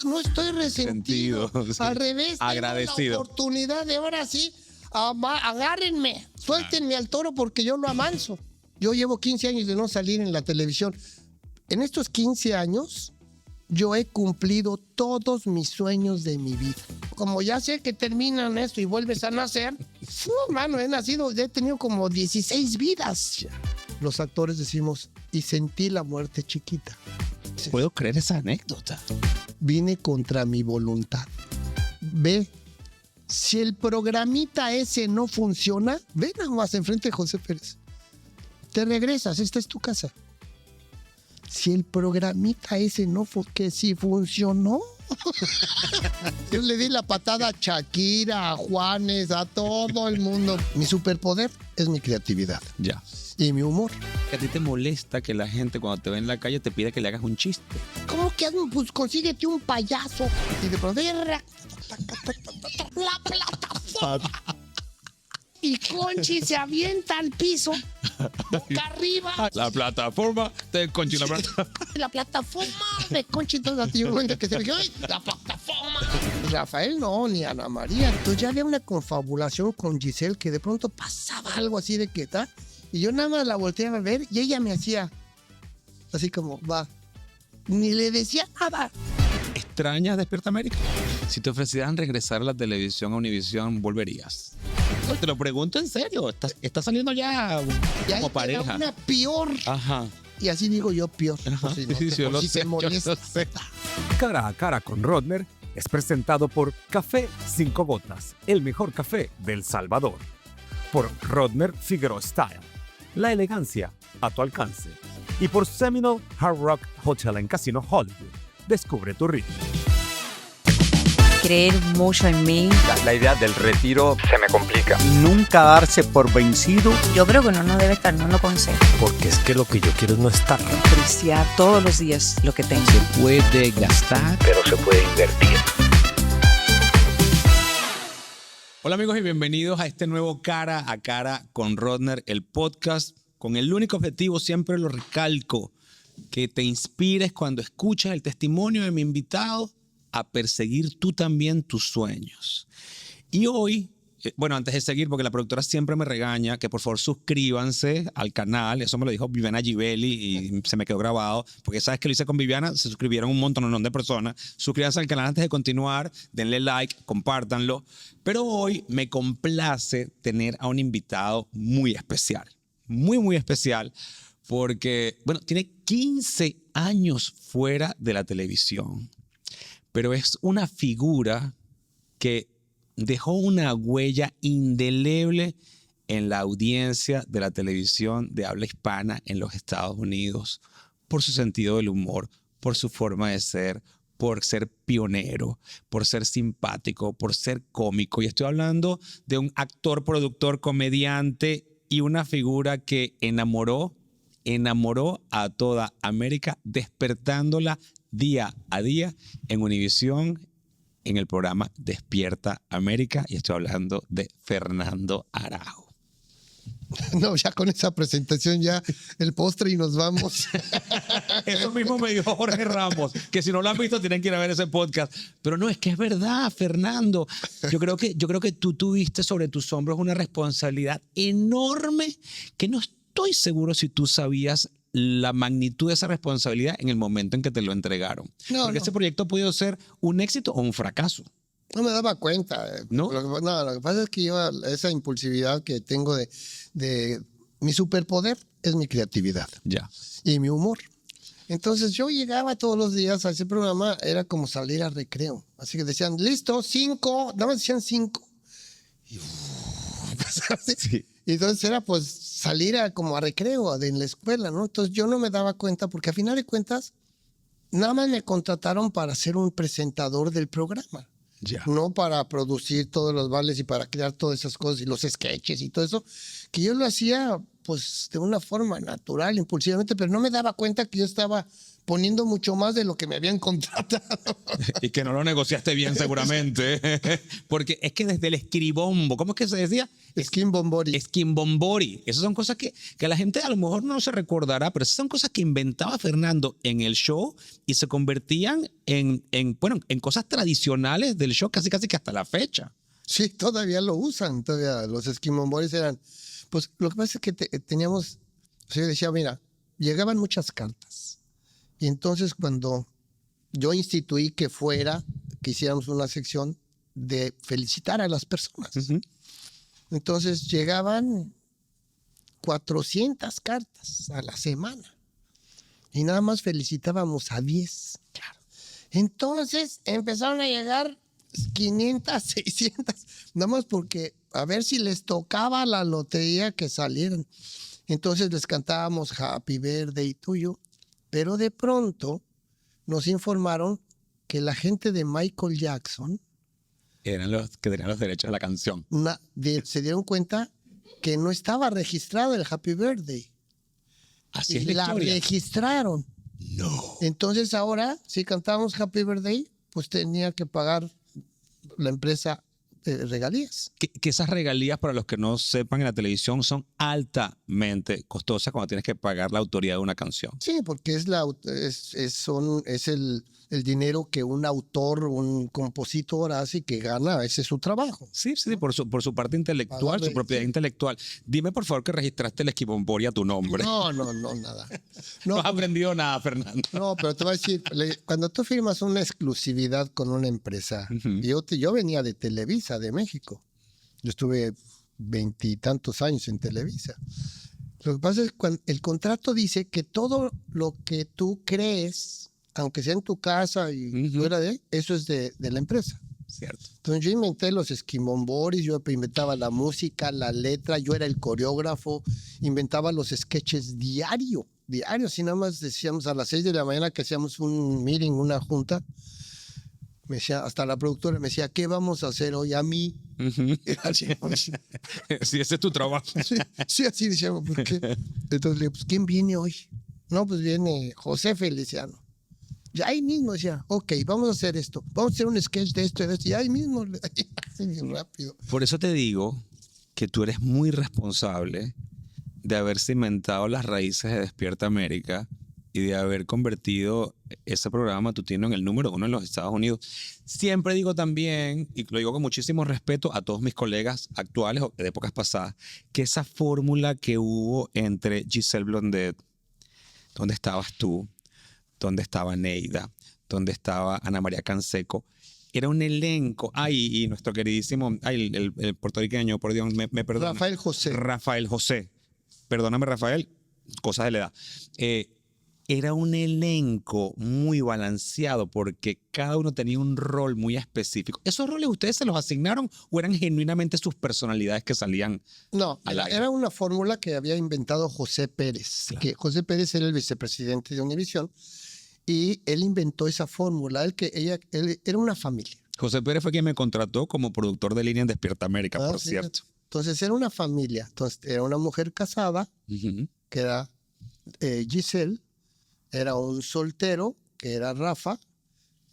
no estoy resentido. Al revés, agradecido. tengo la oportunidad de ahora sí, agárrenme, suéltenme al toro porque yo lo amanso. Yo llevo 15 años de no salir en la televisión. En estos 15 años, yo he cumplido todos mis sueños de mi vida. Como ya sé que terminan esto y vuelves a nacer, hermano, he tenido como 16 vidas. Los actores decimos, y sentí la muerte chiquita. Puedo creer esa anécdota. Vine contra mi voluntad. Ve, si el programita ese no funciona, ven nada más enfrente de José Pérez. Te regresas, esta es tu casa. Si el programita ese no que sí funcionó. Yo le di la patada a Shakira, a Juanes, a todo el mundo. Mi superpoder es mi creatividad. Ya. Y mi humor. ¿A ti te molesta que la gente cuando te ve en la calle te pide que le hagas un chiste? ¿Cómo que pues consíguete un payaso? Y de pronto la plataforma. Y Conchi se avienta al piso, boca arriba. La plataforma de Conchi. La plataforma de Conchi. Entonces yo cuento que se me ¡ay, la plataforma! Rafael no, ni Ana María. Entonces ya había una confabulación con Giselle que de pronto pasaba algo así de que tal. Y yo nada más la volteaba a ver y ella me hacía así como, va. Ni le decía nada. ¿Extrañas Despierta América? Si te ofrecieran regresar a la televisión, a Univisión, ¿volverías? No, te lo pregunto en serio. Está saliendo ya como pareja. Una peor. Ajá. Y así digo yo, peor. Ajá. Si no, Sí, yo lo si sé, te molesta. yo lo sé. Cara a Cara con Rodner es presentado por Café 5 Gotas, el mejor café del Salvador. Por Rodner Figueroa Style, la elegancia a tu alcance. Y por Seminole Hard Rock Hotel en Casino Hollywood. Descubre tu ritmo. Creer mucho en mí. La idea del retiro se me complica. Nunca darse por vencido. Yo creo que uno no debe estar dando consejos. Porque es que lo que yo quiero es no estar. Apreciar todos los días lo que tengo. Se puede gastar, pero se puede invertir. Hola amigos y bienvenidos a este nuevo Cara a Cara con Rodner, el podcast con el único objetivo, siempre lo recalco, que te inspires cuando escuchas el testimonio de mi invitado a perseguir tú también tus sueños. Y hoy, bueno, antes de seguir, porque la productora siempre me regaña, que por favor suscríbanse al canal. Eso me lo dijo Viviana Givelli y se me quedó grabado, porque sabes que lo hice con Viviana, se suscribieron un montón de personas. Suscríbanse al canal antes de continuar, denle like, compártanlo. Pero hoy me complace tener a un invitado muy especial, muy especial, porque, bueno, tiene 15 años fuera de la televisión. Pero es una figura que dejó una huella indeleble en la audiencia de la televisión de habla hispana en los Estados Unidos por su sentido del humor, por su forma de ser, por ser pionero, por ser simpático, por ser cómico. Y estoy hablando de un actor, productor, comediante y una figura que enamoró a toda América, despertándola día a día en Univisión, en el programa Despierta América, y estoy hablando de Fernando Arau. No, ya con esa presentación ya el postre y nos vamos. Eso mismo me dijo Jorge Ramos, que si no lo han visto tienen que ir a ver ese podcast. Pero no, es que es verdad, Fernando. Yo creo que tú tuviste sobre tus hombros una responsabilidad enorme que no estoy seguro si tú sabías la magnitud de esa responsabilidad en el momento en que te lo entregaron. Porque ese proyecto ha podido ser un éxito o un fracaso. No me daba cuenta. ¿No? Lo que pasa es que yo, esa impulsividad que tengo de mi superpoder es mi creatividad. Ya. Y mi humor. Entonces yo llegaba todos los días a ese programa, era como salir a recreo. Así que decían, listo, 5, nada más decían 5. Y sí. Y entonces era pues salir como a recreo en la escuela, ¿no? Entonces yo no me daba cuenta porque a final de cuentas nada más me contrataron para ser un presentador del programa. Ya. No para producir todos los bailes y para crear todas esas cosas y los sketches y todo eso, que yo lo hacía pues de una forma natural, impulsivamente, pero no me daba cuenta que yo estaba poniendo mucho más de lo que me habían contratado. Y que no lo negociaste bien seguramente. Porque es que desde el escribombo, ¿cómo es que se decía? Skin Bombori. Esquimbombori. Esas son cosas que la gente a lo mejor no se recordará, pero esas son cosas que inventaba Fernando en el show y se convertían en cosas tradicionales del show casi que hasta la fecha. Sí, todavía lo usan. Todavía los Skin Bomboris eran... Pues lo que pasa es que teníamos... O sea, yo decía, mira, llegaban muchas cartas. Y entonces cuando yo instituí que hiciéramos una sección de felicitar a las personas. Uh-huh. Entonces llegaban 400 cartas a la semana y nada más felicitábamos a 10. Claro. Entonces empezaron a llegar 500, 600, nada más porque a ver si les tocaba la lotería que salieran. Entonces les cantábamos Happy Birthday tuyo, pero de pronto nos informaron que la gente de Michael Jackson Eran los que tenían los derechos de la canción. se dieron cuenta que no estaba registrado el Happy Birthday. Así Y es la historia. registraron. No. Entonces ahora, si cantábamos Happy Birthday, pues tenía que pagar la empresa regalías. Que esas regalías, para los que no sepan, en la televisión son altamente costosas cuando tienes que pagar la autoría de una canción. Sí, porque es el dinero que un autor, un compositor hace y que gana. Ese es su trabajo. Sí, por su parte intelectual, Pagarle, su propiedad sí. intelectual. Dime, por favor, que registraste el Esquimbombori a tu nombre. No, nada. No No, has aprendido nada, Fernando. no, pero te voy a decir, cuando tú firmas una exclusividad con una empresa, Ujú. yo venía de Televisa, de México. Yo estuve 20 y tantos años en Televisa. Lo que pasa es que el contrato dice que todo lo que tú crees, aunque sea en tu casa y Ujú. fuera de, eso es de la empresa. Cierto. Entonces yo inventé los Esquimomboris, yo inventaba la música, la letra, yo era el coreógrafo, inventaba los sketches diario, así nada más decíamos a las 6 de la mañana que hacíamos un meeting, una junta. Me decía, hasta la productora me decía, ¿qué vamos a hacer hoy? A mí. Ujú. Sí, ese es tu trabajo. Sí, así decíamos, ¿por qué? Entonces le digo, pues, ¿quién viene hoy? No, pues viene José Feliciano. Ya ahí mismo decía, ok, vamos a hacer esto, vamos a hacer un sketch de esto y de esto, y ahí mismo, así bien rápido. Por eso te digo que tú eres muy responsable de haber cimentado las raíces de Despierta América y de haber convertido ese programa matutino en el número 1 en los Estados Unidos. Siempre digo también, y lo digo con muchísimo respeto a todos mis colegas actuales o de épocas pasadas, que esa fórmula que hubo entre Giselle Blondet, donde estabas tú, donde estaba Neida, donde estaba Ana María Canseco, era un elenco. Y nuestro queridísimo, el puertorriqueño, por Dios, me perdona. Rafael José. Perdóname, Rafael, cosas de la edad. Era un elenco muy balanceado porque cada uno tenía un rol muy específico. ¿Esos roles ustedes se los asignaron o eran genuinamente sus personalidades que salían? No, al aire? era una fórmula que había inventado José Pérez, Claro. que José Pérez era el vicepresidente de Univisión y él inventó esa fórmula, él era una familia. José Pérez fue quien me contrató como productor de línea en Despierta América, por Sí, cierto. Entonces era una familia, entonces era una mujer casada, Ujú. que era Giselle, era un soltero, que era Rafa,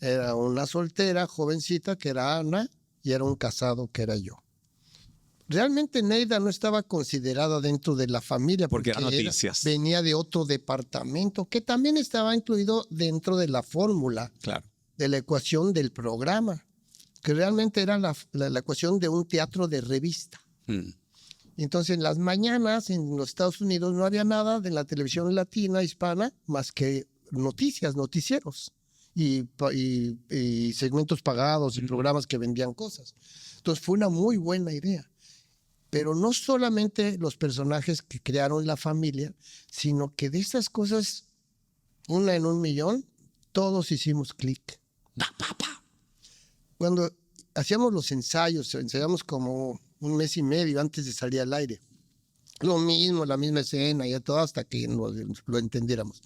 era una soltera jovencita, que era Ana, y era un casado, que era yo. Realmente Neida no estaba considerada dentro de la familia Porque eran noticias. venía de otro departamento que también estaba incluido dentro de la fórmula, Claro. de la ecuación del programa, que realmente era la ecuación de un teatro de revista. Mm. Entonces, en las mañanas en los Estados Unidos no había nada de la televisión latina, hispana, más que noticias, noticieros y segmentos pagados y programas que vendían cosas. Entonces, fue una muy buena idea. Pero no solamente los personajes que crearon la familia, sino que de estas cosas, una en un millón, todos hicimos clic. Cuando hacíamos los ensayamos como un mes y medio antes de salir al aire. Lo mismo, la misma escena, y todo hasta que lo entendiéramos.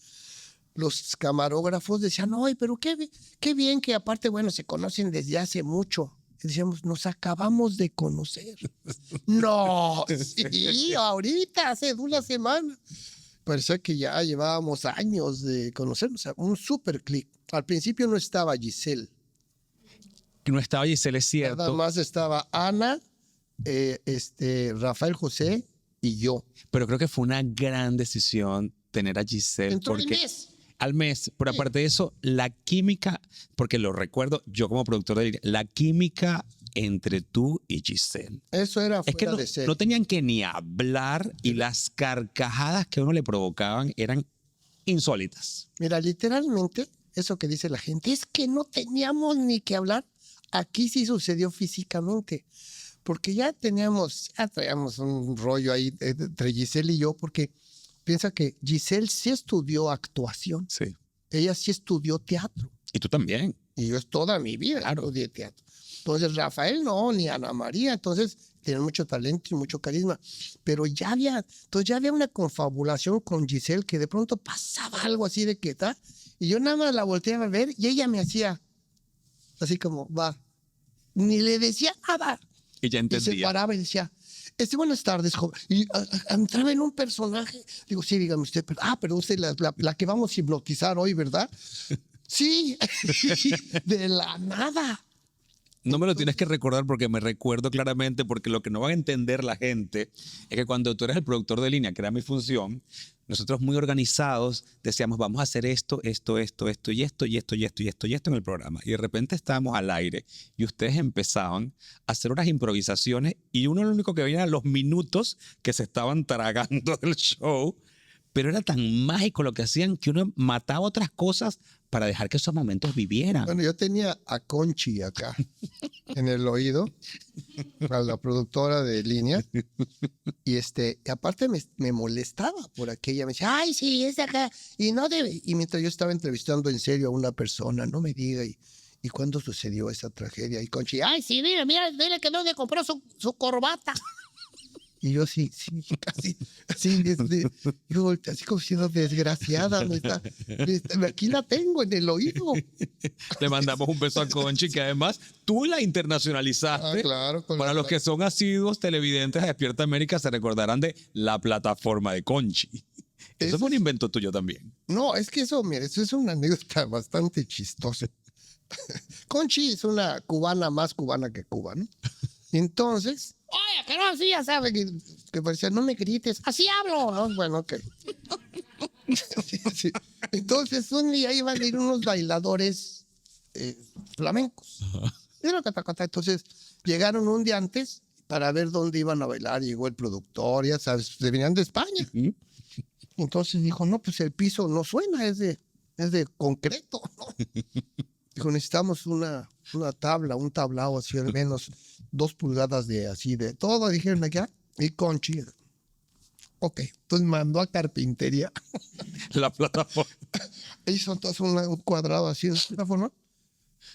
Los camarógrafos decían, ¡ay, pero qué bien que aparte, bueno, se conocen desde hace mucho! Y decíamos, nos acabamos de conocer. No, sí, ahorita, hace una semana. parecía que ya llevábamos años de conocernos, o sea, un super click. Al principio no estaba Giselle, Que no estaba Giselle, es nada cierto. más estaba Ana, Rafael José y yo. Pero creo que fue una gran decisión tener a Giselle. Entró el porque mes. al mes, pero Sí. aparte de eso, la química, porque lo recuerdo yo como productor de línea, la química entre tú y Giselle. Eso era Es que fuera no, de serie. no tenían que ni hablar y las carcajadas que a uno le provocaban eran insólitas. Mira, literalmente, eso que dice la gente, es que no teníamos ni que hablar. Aquí sí sucedió físicamente, porque ya traíamos un rollo ahí entre Giselle y yo, porque piensa que Giselle sí estudió actuación, Sí. ella sí estudió teatro, Y tú también. y yo es toda mi vida estudié teatro. Entonces Rafael no, ni Ana María, entonces tienen mucho talento y mucho carisma, pero ya había una confabulación con Giselle que de pronto pasaba algo así de que tal, y yo nada más la volteaba a ver y ella me hacía así como, va, ni le decía nada. Y ya Y se entendía. paraba y decía, buenas tardes, joven. Y entraba en un personaje. Digo, sí, dígame usted, pero usted la que vamos a hipnotizar hoy, ¿verdad? Sí, de la nada. No me lo tienes que recordar porque me recuerdo claramente, porque lo que no va a entender la gente es que cuando tú eres el productor de línea, que era mi función, nosotros muy organizados decíamos, vamos a hacer esto y esto y esto en el programa. Y de repente estábamos al aire y ustedes empezaban a hacer unas improvisaciones y uno lo único que veía eran los minutos que se estaban tragando del show, pero era tan mágico lo que hacían que uno mataba otras cosas para dejar que esos momentos vivieran. Bueno, yo tenía a Conchi acá en el oído, a la productora de línea, y aparte me molestaba por aquella, me decía, ay, sí, es de acá, y no debe. Y mientras yo estaba entrevistando en serio a una persona, no me diga, ¿y cuándo sucedió esa tragedia? Y Conchi, ay, sí, dile que dónde compró su corbata. Y yo sí, casi, yo así como siendo desgraciada, aquí la tengo en el oído. Le mandamos un beso a Conchi, que además tú la internacionalizaste. Claro. Para los que son asiduos televidentes a Despierta América, se recordarán de la plataforma de Conchi. Eso fue un invento tuyo también. No, es que eso, mira, eso es una anécdota bastante chistosa. Conchi es una cubana más cubana que Cuba, ¿no? Entonces, oye, que no, sí, ya sabe que parecía, no me grites, así hablo, ¿no? Bueno, ok. Sí. Entonces, un día iban a ir unos bailadores flamencos. Entonces, llegaron un día antes para ver dónde iban a bailar. Llegó el productor, ya sabes, se venían de España. Entonces dijo, no, pues el piso no suena, es de concreto, ¿no? Dijo, necesitamos una tabla, un tablao así al menos 2 pulgadas de todo, dijeron acá, y Conchi. Ok, entonces mandó a carpintería. La plataforma. Hizo entonces un cuadrado así de esta forma,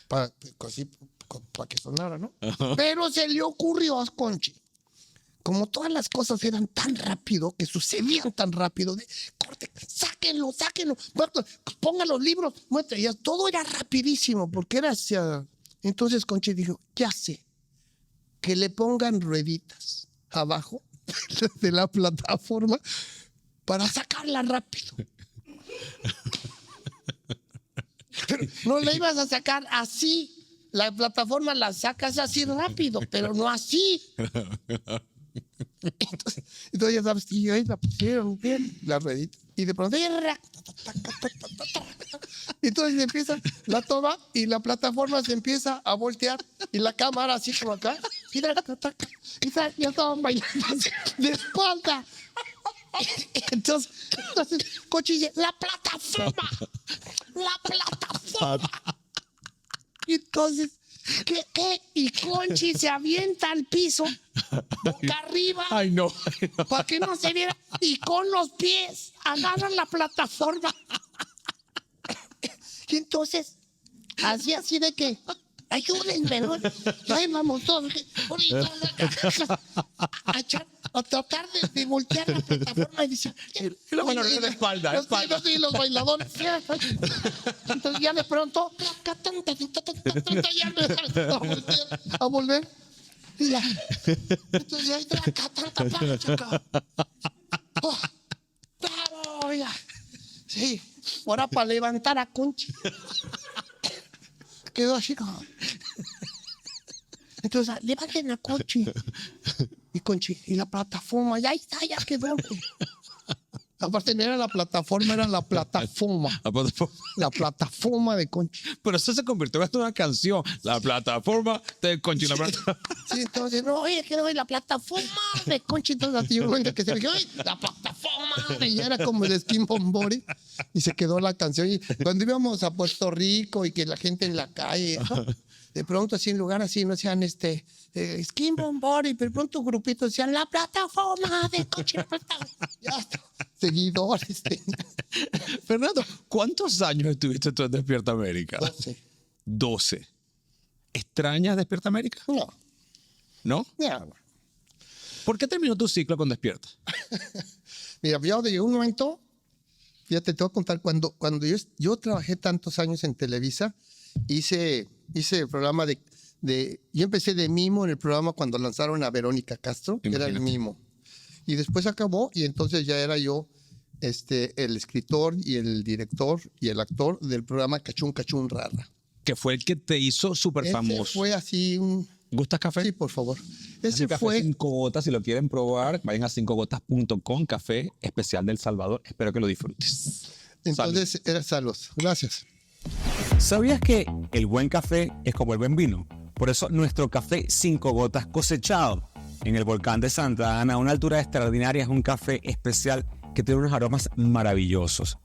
para que sonara, ¿no? Pero se le ocurrió a Conchi, como todas las cosas eran tan rápido, que sucedían tan rápido, de corte, sáquenlo, pongan los libros, muestra, ya todo era rapidísimo, porque era hacia... Entonces Conchi dijo, ya sé, que le pongan rueditas abajo de la plataforma para sacarla rápido. Pero no la ibas a sacar así. La plataforma la sacas así rápido, pero no así. Entonces ya sabes, y ahí la pusieron bien, la ruedita. Y de pronto, entonces empieza la toma y la plataforma se empieza a voltear y la cámara así como acá. Y ya estaban bailando así, de espalda. Entonces Conchi dice, la plataforma. Y entonces, ¿qué? Y Conchi se avienta al piso, boca arriba, Ay, no. para que no se viera, y con los pies agarran la plataforma. Y entonces, así de que, ayúdenme, ¿no? Ahí vamos todos, a tratar de voltear la plataforma y dice, Y la mano en la espalda, y los bailadores. Entonces ya de pronto, ya a volver. Entonces ahí ¡bravo! oiga. Sí, ahora para levantar a Conchi. Quedó así como... Entonces, levanten a Conchi. Y Conchi, y la plataforma, ya está, ya quedó. Aparte no era la plataforma, era la plataforma. La plataforma de Conchi. Pero eso se convirtió en una canción. La plataforma de Conchi. Sí, entonces, no, oye, que no, la plataforma de Conchi. Entonces, yo cuenta que se me dijo, la plataforma. Y ya era como el Skin Bombori. Y se quedó la canción. Y cuando íbamos a Puerto Rico y que la gente en la calle, ¿no? De pronto, así en lugar así, no decían Skin Bombori, pero de pronto grupitos decían la plataforma de Conchi. Ya está. Seguidores. Fernando, ¿cuántos años estuviste tú en Despierta América? 12. ¿Extrañas Despierta América? No. ¿No? Ya. ¿Por qué terminó tu ciclo con Despierta? Mira, yo llegó un momento, fíjate, te voy a contar, cuando yo trabajé tantos años en Televisa, hice el programa yo empecé de mimo en el programa cuando lanzaron a Verónica Castro, que era el mimo. Y después acabó y entonces ya era yo el escritor y el director y el actor del programa Cachún Cachún Rara. Que fue el que te hizo súper famoso. Fue así un... ¿Gustas café? Sí, por favor. Ese café fue... 5 gotas, si lo quieren probar, vayan a 5gotas.com, café especial del Salvador. Espero que lo disfrutes. Entonces, era salud. Gracias. ¿Sabías que el buen café es como el buen vino? Por eso nuestro café 5 gotas cosechado en el volcán de Santa Ana a una altura extraordinaria es un café especial que tiene unos aromas maravillosos.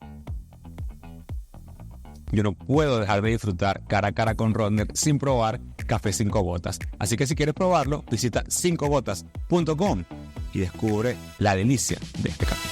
Yo no puedo dejar de disfrutar cara a cara con Rodner sin probar café 5 gotas. Así que si quieres probarlo, visita 5gotas.com y descubre la delicia de este café.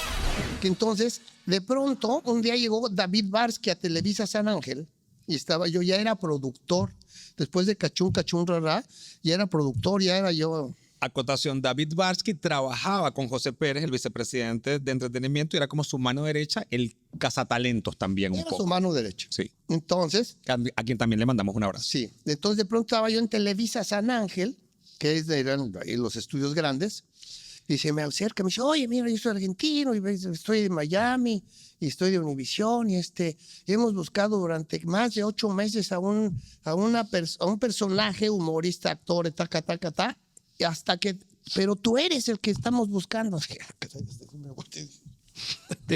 Que entonces, de pronto, un día llegó David Barsky a Televisa San Ángel y yo ya era productor. Después de Cachún Cachún Rara, ya era productor, ya era yo... Acotación, David Barsky trabajaba con José Pérez, el vicepresidente de entretenimiento, y era como su mano derecha, el cazatalentos también un Era poco. su mano derecha. Sí. Entonces... A quien también le mandamos un abrazo. Sí. Entonces, de pronto estaba yo en Televisa San Ángel, que eran ahí los estudios grandes, y se me acerca, me dice, oye, mira, yo soy argentino, y estoy de Miami, y estoy de Univisión, y hemos buscado durante más de 8 meses a un personaje, humorista, actor, y hasta que, pero tú eres el que estamos buscando.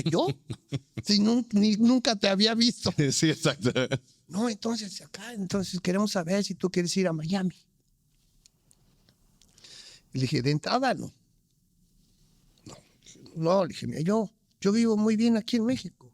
¿Yo? Si nunca te había visto. Sí, exacto. No, entonces queremos saber si tú quieres ir a Miami. Y le dije, de entrada, no. No, le dije, mira, yo vivo muy bien aquí en México.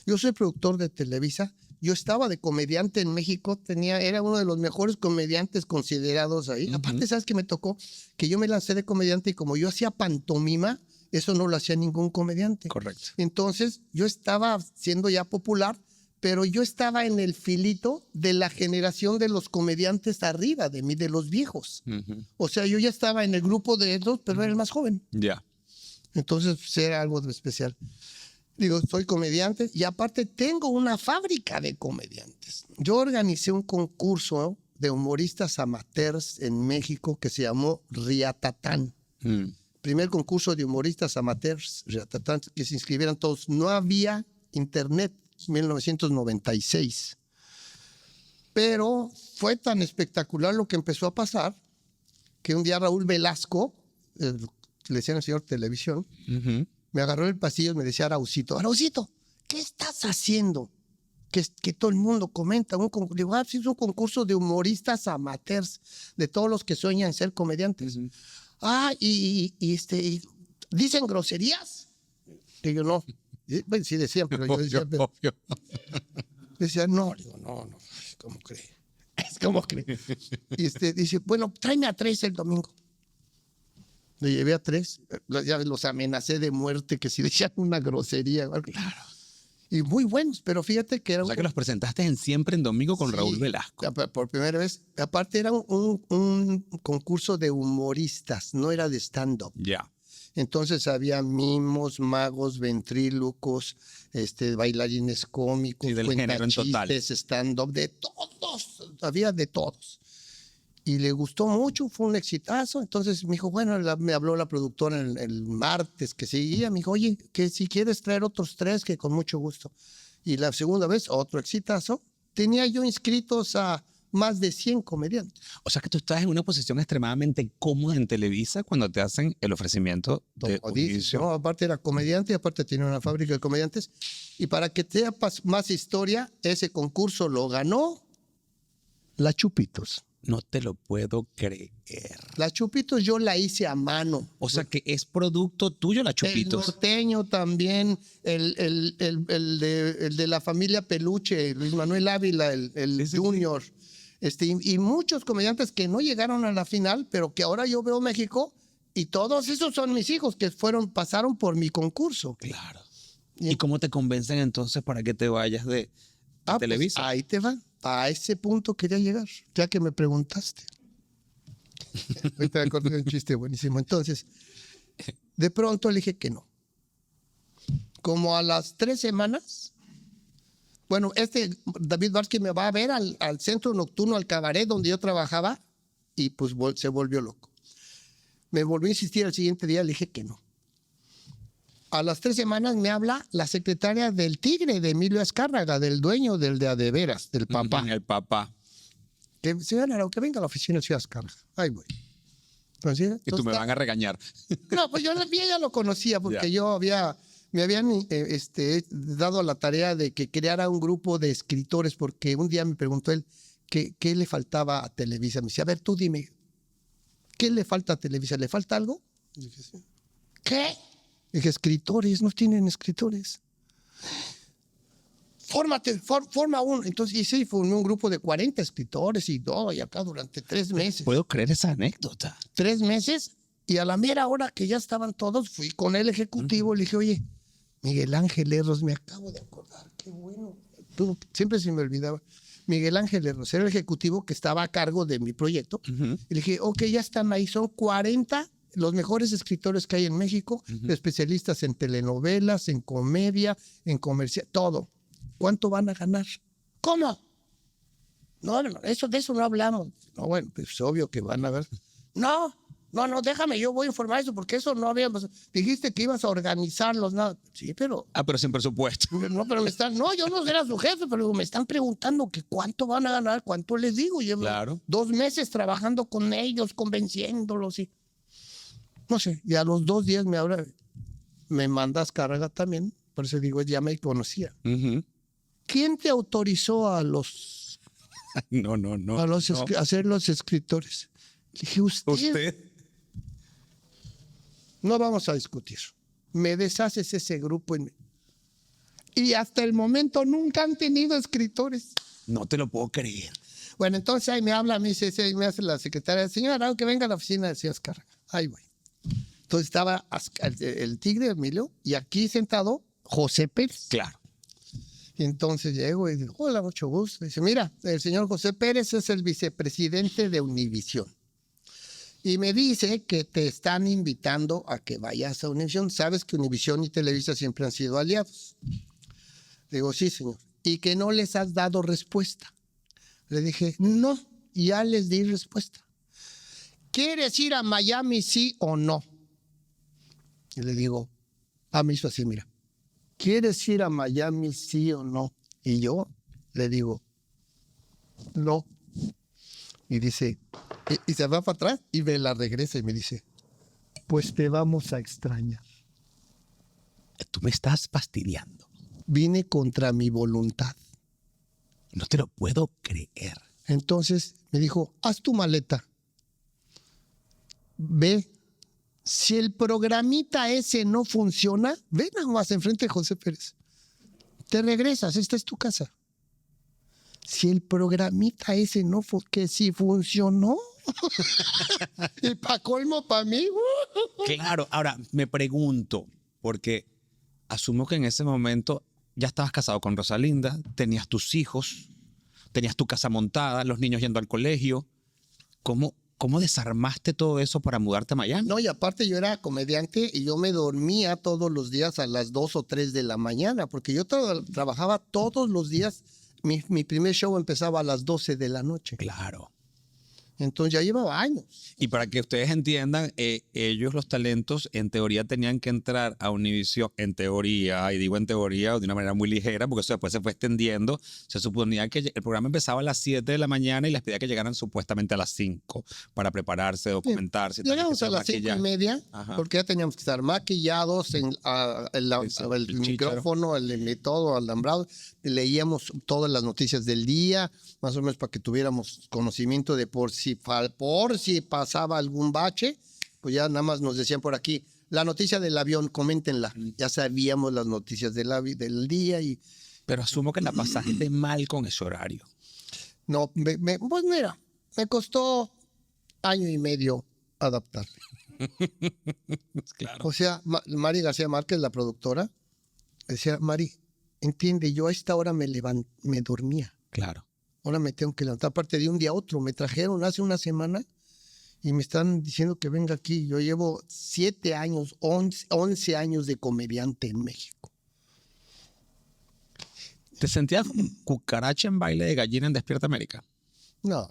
Yo soy productor de Televisa. Yo estaba de comediante en México. Era uno de los mejores comediantes considerados ahí. Aparte, ¿sabes qué me tocó? Que yo me lancé de comediante y como yo hacía pantomima, eso no lo hacía ningún comediante. Correcto. Entonces, yo estaba siendo ya popular, pero yo estaba en el filito de la generación de los comediantes arriba de mí, de los viejos. O sea, yo ya estaba en el grupo de esos, pero era el más joven. Ya. Entonces, pues, era algo de especial. Digo, soy comediante y aparte tengo una fábrica de comediantes. Yo organicé un concurso de humoristas amateurs en México que se llamó Riatatán. Primer concurso de humoristas amateurs, Riatatán, que se inscribieran todos. No había internet, 1996. Pero fue tan espectacular lo que empezó a pasar que un día Raúl Velasco, le decían al señor Televisión, me agarró en el pasillo y me decía, Arauzito, ¿qué estás haciendo? Que todo el mundo comenta. Digo, es un concurso de humoristas amateurs, de todos los que sueñan ser comediantes. Y ¿dicen groserías? Digo, no. Bueno, sí decían, pero yo decía... Obvio. Decía, no. Digo, no. ¿Cómo cree? ¿Cómo cree? Y dice, bueno, tráeme a 3 el domingo. Le llevé a 3, ya los amenacé de muerte que si decían una grosería. Claro. Y muy buenos, pero fíjate que era... O sea que los presentaste en Siempre en Domingo con Raúl Velasco. Por primera vez. Aparte era un concurso de humoristas, no era de stand-up. Ya. Entonces había mimos, magos, ventrílocos, bailarines cómicos, y del género en total. stand-up, de todos, había de todos. Y le gustó mucho, fue un exitazo. Entonces me dijo, bueno, me habló la productora el martes que seguía. Me dijo, oye, que si quieres traer otros 3, que con mucho gusto. Y la segunda vez, otro exitazo. Tenía yo inscritos a más de 100 comediantes. O sea que tú estás en una posición extremadamente cómoda en Televisa cuando te hacen el ofrecimiento de Como dices, Univision. ¿no? Aparte era comediante y aparte tenía una fábrica de comediantes. Y para que te sepas más historia, ese concurso lo ganó la Chupitos. No te lo puedo creer. La Chupitos yo la hice a mano. O sea que es producto tuyo la El Chupitos. norteño también, el de la familia Peluche, Luis Manuel Ávila, el Junior. Y muchos comediantes que no llegaron a la final, pero que ahora yo veo México y todos esos son mis hijos que pasaron por mi concurso. Claro. ¿Y cómo te convencen entonces para que te vayas de Televisa? Pues ahí te va. A ese punto quería llegar, ya que me preguntaste. Ahorita me acordé de un chiste buenísimo. Entonces, de pronto le dije que no. Como a las 3 semanas, bueno, David Barsky me va a ver al centro nocturno, al cabaret donde yo trabajaba, y pues se volvió loco. Me volvió a insistir al siguiente día, le dije que no. A las 3 semanas me habla la secretaria del Tigre, de Emilio Azcárraga, del dueño del de Adeveras, del papá. El papá. Que, señora Arau, que venga a la oficina del señor Azcárraga. Ahí voy. Entonces, Y tú me van a regañar. No, pues yo ya lo conocía porque me habían dado la tarea de que creara un grupo de escritores porque un día me preguntó él qué le faltaba a Televisa. Me decía, a ver, tú dime, ¿qué le falta a Televisa? ¿Le falta algo? Y dije, sí. ¿Qué? Dije, escritores, no tienen escritores. Forma uno. Entonces, y sí, formé un grupo de 40 escritores y todo, y acá durante 3 meses. Puedo creer esa anécdota. 3 meses, y a la mera hora que ya estaban todos, fui con el ejecutivo, le dije, oye, Miguel Ángel Erros, me acabo de acordar, qué bueno. Siempre se me olvidaba. Miguel Ángel Erros era el ejecutivo que estaba a cargo de mi proyecto. Y le dije, ok, ya están ahí, son 40 los mejores escritores que hay en México, especialistas en telenovelas, en comedia, en comercial, todo. ¿Cuánto van a ganar? ¿Cómo? No, de eso no hablamos. No, bueno, pues es obvio que van a ver. No, déjame, yo voy a informar eso, porque eso no habíamos. Dijiste que ibas a organizarlos, nada. Sí, pero. Pero sin presupuesto. No, pero no, yo no era su jefe, pero me están preguntando que cuánto van a ganar, cuánto les digo. Llevo 2 meses trabajando con ellos, convenciéndolos y. No sé, y a los 2 días me mandas carga también, por eso digo, ya me conocía. ¿Quién te autorizó a los a ser los escritores? Le dije, usted. No vamos a discutir. Me deshaces ese grupo y hasta el momento nunca han tenido escritores. No te lo puedo creer. Bueno, entonces ahí me habla, me hace la secretaria, señora, que venga a la oficina del señor Azcárraga. Ahí voy. Entonces estaba el Tigre, Emilio, y aquí sentado José Pérez. Claro. Y entonces llego y digo, hola, mucho gusto. Dice, mira, el señor José Pérez es el vicepresidente de Univisión. Y me dice que te están invitando a que vayas a Univisión. Sabes que Univisión y Televisa siempre han sido aliados. Digo, sí, señor. Y que no les has dado respuesta. Le dije, no, ya les di respuesta. ¿Quieres ir a Miami, sí o no? Y le digo, me hizo así, mira. ¿Quieres ir a Miami, sí o no? Y yo le digo, no. Y dice, y se va para atrás y me la regresa y me dice, pues te vamos a extrañar. Tú me estás fastidiando. Vine contra mi voluntad. No te lo puedo creer. Entonces me dijo, haz tu maleta. Ve. Si el programita ese no funciona, ven nada más enfrente de José Pérez. Te regresas, esta es tu casa. Si el programita ese no que si funcionó. Y para colmo, para mí. Claro, ahora me pregunto, porque asumo que en ese momento ya estabas casado con Rosalinda, tenías tus hijos, tenías tu casa montada, los niños yendo al colegio. ¿Cómo desarmaste todo eso para mudarte a Miami? No, y aparte yo era comediante y yo me dormía todos los días a las 2 o 3 de la mañana, porque yo trabajaba todos los días. Mi primer show empezaba a las 12 de la noche. Claro. Entonces ya llevaba años. Y para que ustedes entiendan, ellos, los talentos, en teoría tenían que entrar a Univision, en teoría, y digo en teoría de una manera muy ligera, porque eso después se fue extendiendo. Se suponía que el programa empezaba a las 7 de la mañana y les pedía que llegaran supuestamente a las 5 para prepararse, documentarse. Llegamos a las 5:30, Ajá. porque ya teníamos que estar maquillados, el micrófono, todo alambrado. Leíamos todas las noticias del día, más o menos para que tuviéramos conocimiento de por si pasaba algún bache, pues ya nada más nos decían por aquí, la noticia del avión, coméntenla. Ya sabíamos las noticias del día y Pero asumo que la pasaste mal con ese horario. no, pues mira, me costó 1.5 años adaptarme. Claro. O sea, Mari García Márquez, la productora, decía, Mari, entiende, yo a esta hora me dormía. Claro. Ahora me tengo que levantar. Aparte de un día a otro, me trajeron hace una semana y me están diciendo que venga aquí. Yo llevo 7 años, 11 años de comediante en México. ¿Te sentías como cucaracha en baile de gallina en Despierta América? No.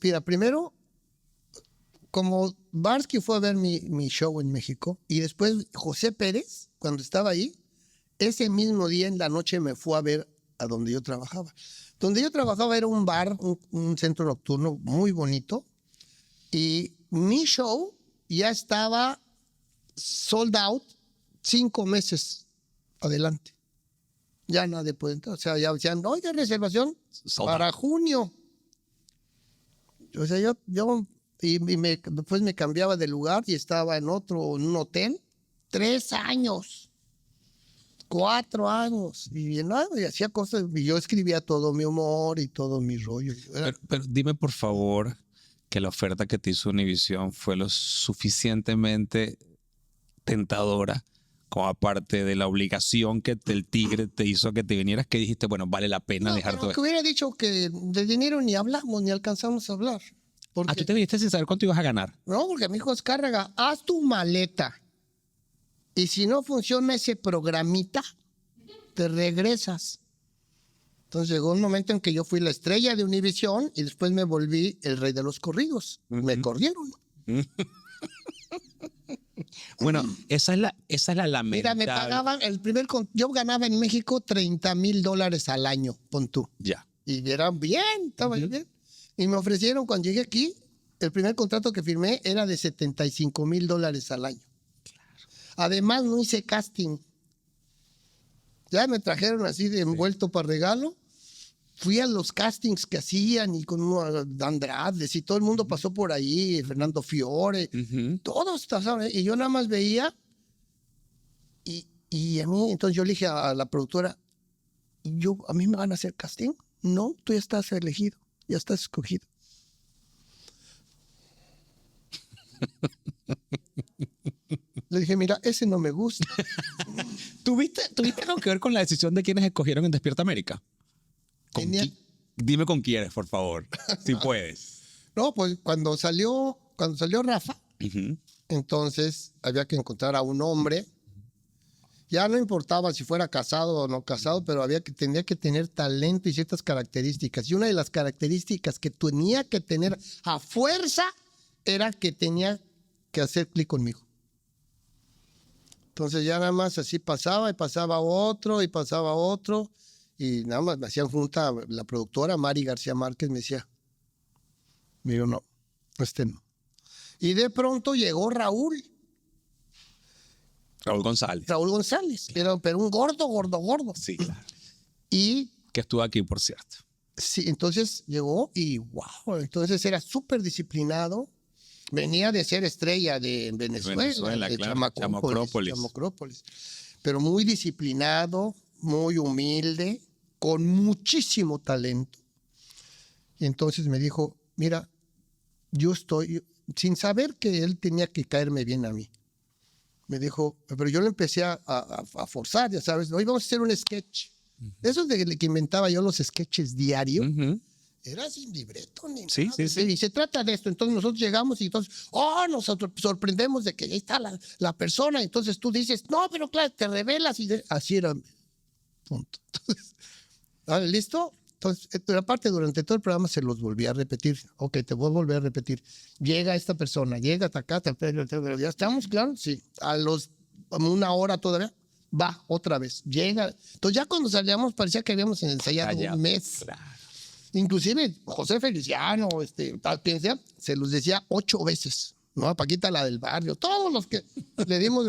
Mira, primero, como Barsky fue a ver mi show en México y después José Pérez, cuando estaba ahí, ese mismo día en la noche me fue a ver a donde yo trabajaba. Donde yo trabajaba era un bar, un centro nocturno muy bonito y mi show ya estaba sold out 5 meses adelante. Ya nadie puede entrar. O sea, ya decían, oiga, reservación para junio. O sea, después me cambiaba de lugar y estaba en un hotel 3 años. 4 años y hacía cosas y yo escribía todo mi humor y todo mi rollo. Pero dime por favor que la oferta que te hizo Univision fue lo suficientemente tentadora como aparte de la obligación que el tigre te hizo que te vinieras, que dijiste, bueno, vale la pena dejar todo que esto. hubiera dicho que de dinero ni hablamos ni alcanzamos a hablar. Porque, Tú te viniste sin saber cuánto ibas a ganar. no, porque mi hijo Escárraga, haz tu maleta. Y si no funciona ese programita, te regresas. Entonces llegó un momento en que yo fui la estrella de Univision y después me volví el rey de los corridos. Me corrieron. Bueno, esa es la lamentable. Mira, me pagaban, yo ganaba en México $30,000 al año, pon tú. Ya. Y era bien, estaba bien. Y me ofrecieron, cuando llegué aquí, el primer contrato que firmé era de $75,000 al año. Además, no hice casting. Ya me trajeron así de envuelto para regalo. Fui a los castings que hacían y con Andrades y todo el mundo pasó por ahí, Fernando Fiore, todos pasaron. Y yo nada más veía y a mí, entonces yo le dije a la productora, ¿a mí me van a hacer casting? No, tú ya estás elegido, ya estás escogido. Le dije, mira, ese no me gusta. ¿Tuviste algo que ver con la decisión de quienes escogieron en Despierta América? Dime con quiénes, por favor, si puedes. No, pues cuando salió Rafa, entonces había que encontrar a un hombre. Ya no importaba si fuera casado o no casado, pero tenía que tener talento y ciertas características. Y una de las características que tenía que tener a fuerza era que tenía que hacer clic conmigo. Entonces ya nada más así pasaba y pasaba otro y pasaba otro. Y nada más me hacían junta la productora Mari García Márquez, me decía, mira, no, no. Y de pronto llegó Raúl González, pero un gordo. Sí, claro. Y que estuvo aquí, por cierto. sí, entonces llegó y wow, entonces era súper disciplinado. Venía de ser estrella de Venezuela, de claro. Chamacrópolis. Pero muy disciplinado, muy humilde, con muchísimo talento. Y entonces me dijo, mira, yo estoy, sin saber que él tenía que caerme bien a mí. Me dijo, pero yo lo empecé a forzar, ya sabes, hoy vamos a hacer un sketch. Eso de que inventaba yo los sketches diarios. Era sin libreto ni nada. Sí. Y se trata de esto. Entonces nosotros llegamos y entonces, nosotros sorprendemos de que ahí está la persona. Entonces tú dices, no, pero claro, te revelas. Y así era. Punto. Entonces, ¿listo? Entonces, pero aparte, durante todo el programa se los volví a repetir. Ok, te voy a volver a repetir. Llega esta persona, llega acá, ¿ya estamos claros? Sí. A los 1 hora todavía, va otra vez. Llega. Entonces, ya cuando salíamos, parecía que habíamos ensayado un mes. Claro. Inclusive, José Feliciano, quien sea, se los decía 8 veces. ¿No? A Paquita, la del barrio, todos los que le dimos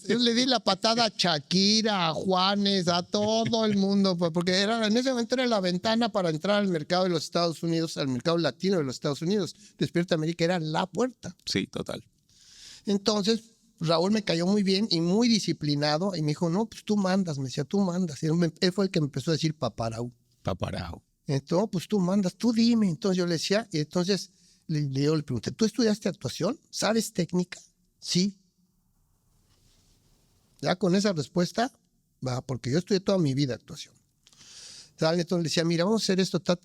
yo le di la patada a Shakira, a Juanes, a todo el mundo, pues, porque en ese momento era la ventana para entrar al mercado de los Estados Unidos, al mercado latino de los Estados Unidos. Despierta América era la puerta. Sí, total. Entonces, Raúl me cayó muy bien y muy disciplinado y me dijo, no, pues tú mandas, me decía, tú mandas. Y él fue el que me empezó a decir paparau. Paparao. Entonces, pues tú mandas, tú dime. Entonces yo le decía, y entonces yo le pregunté, ¿tú estudiaste actuación? ¿Sabes técnica? Sí. Ya con esa respuesta, va, porque yo estudié toda mi vida actuación. ¿Sale? Entonces le decía, mira, vamos a hacer esto, ta.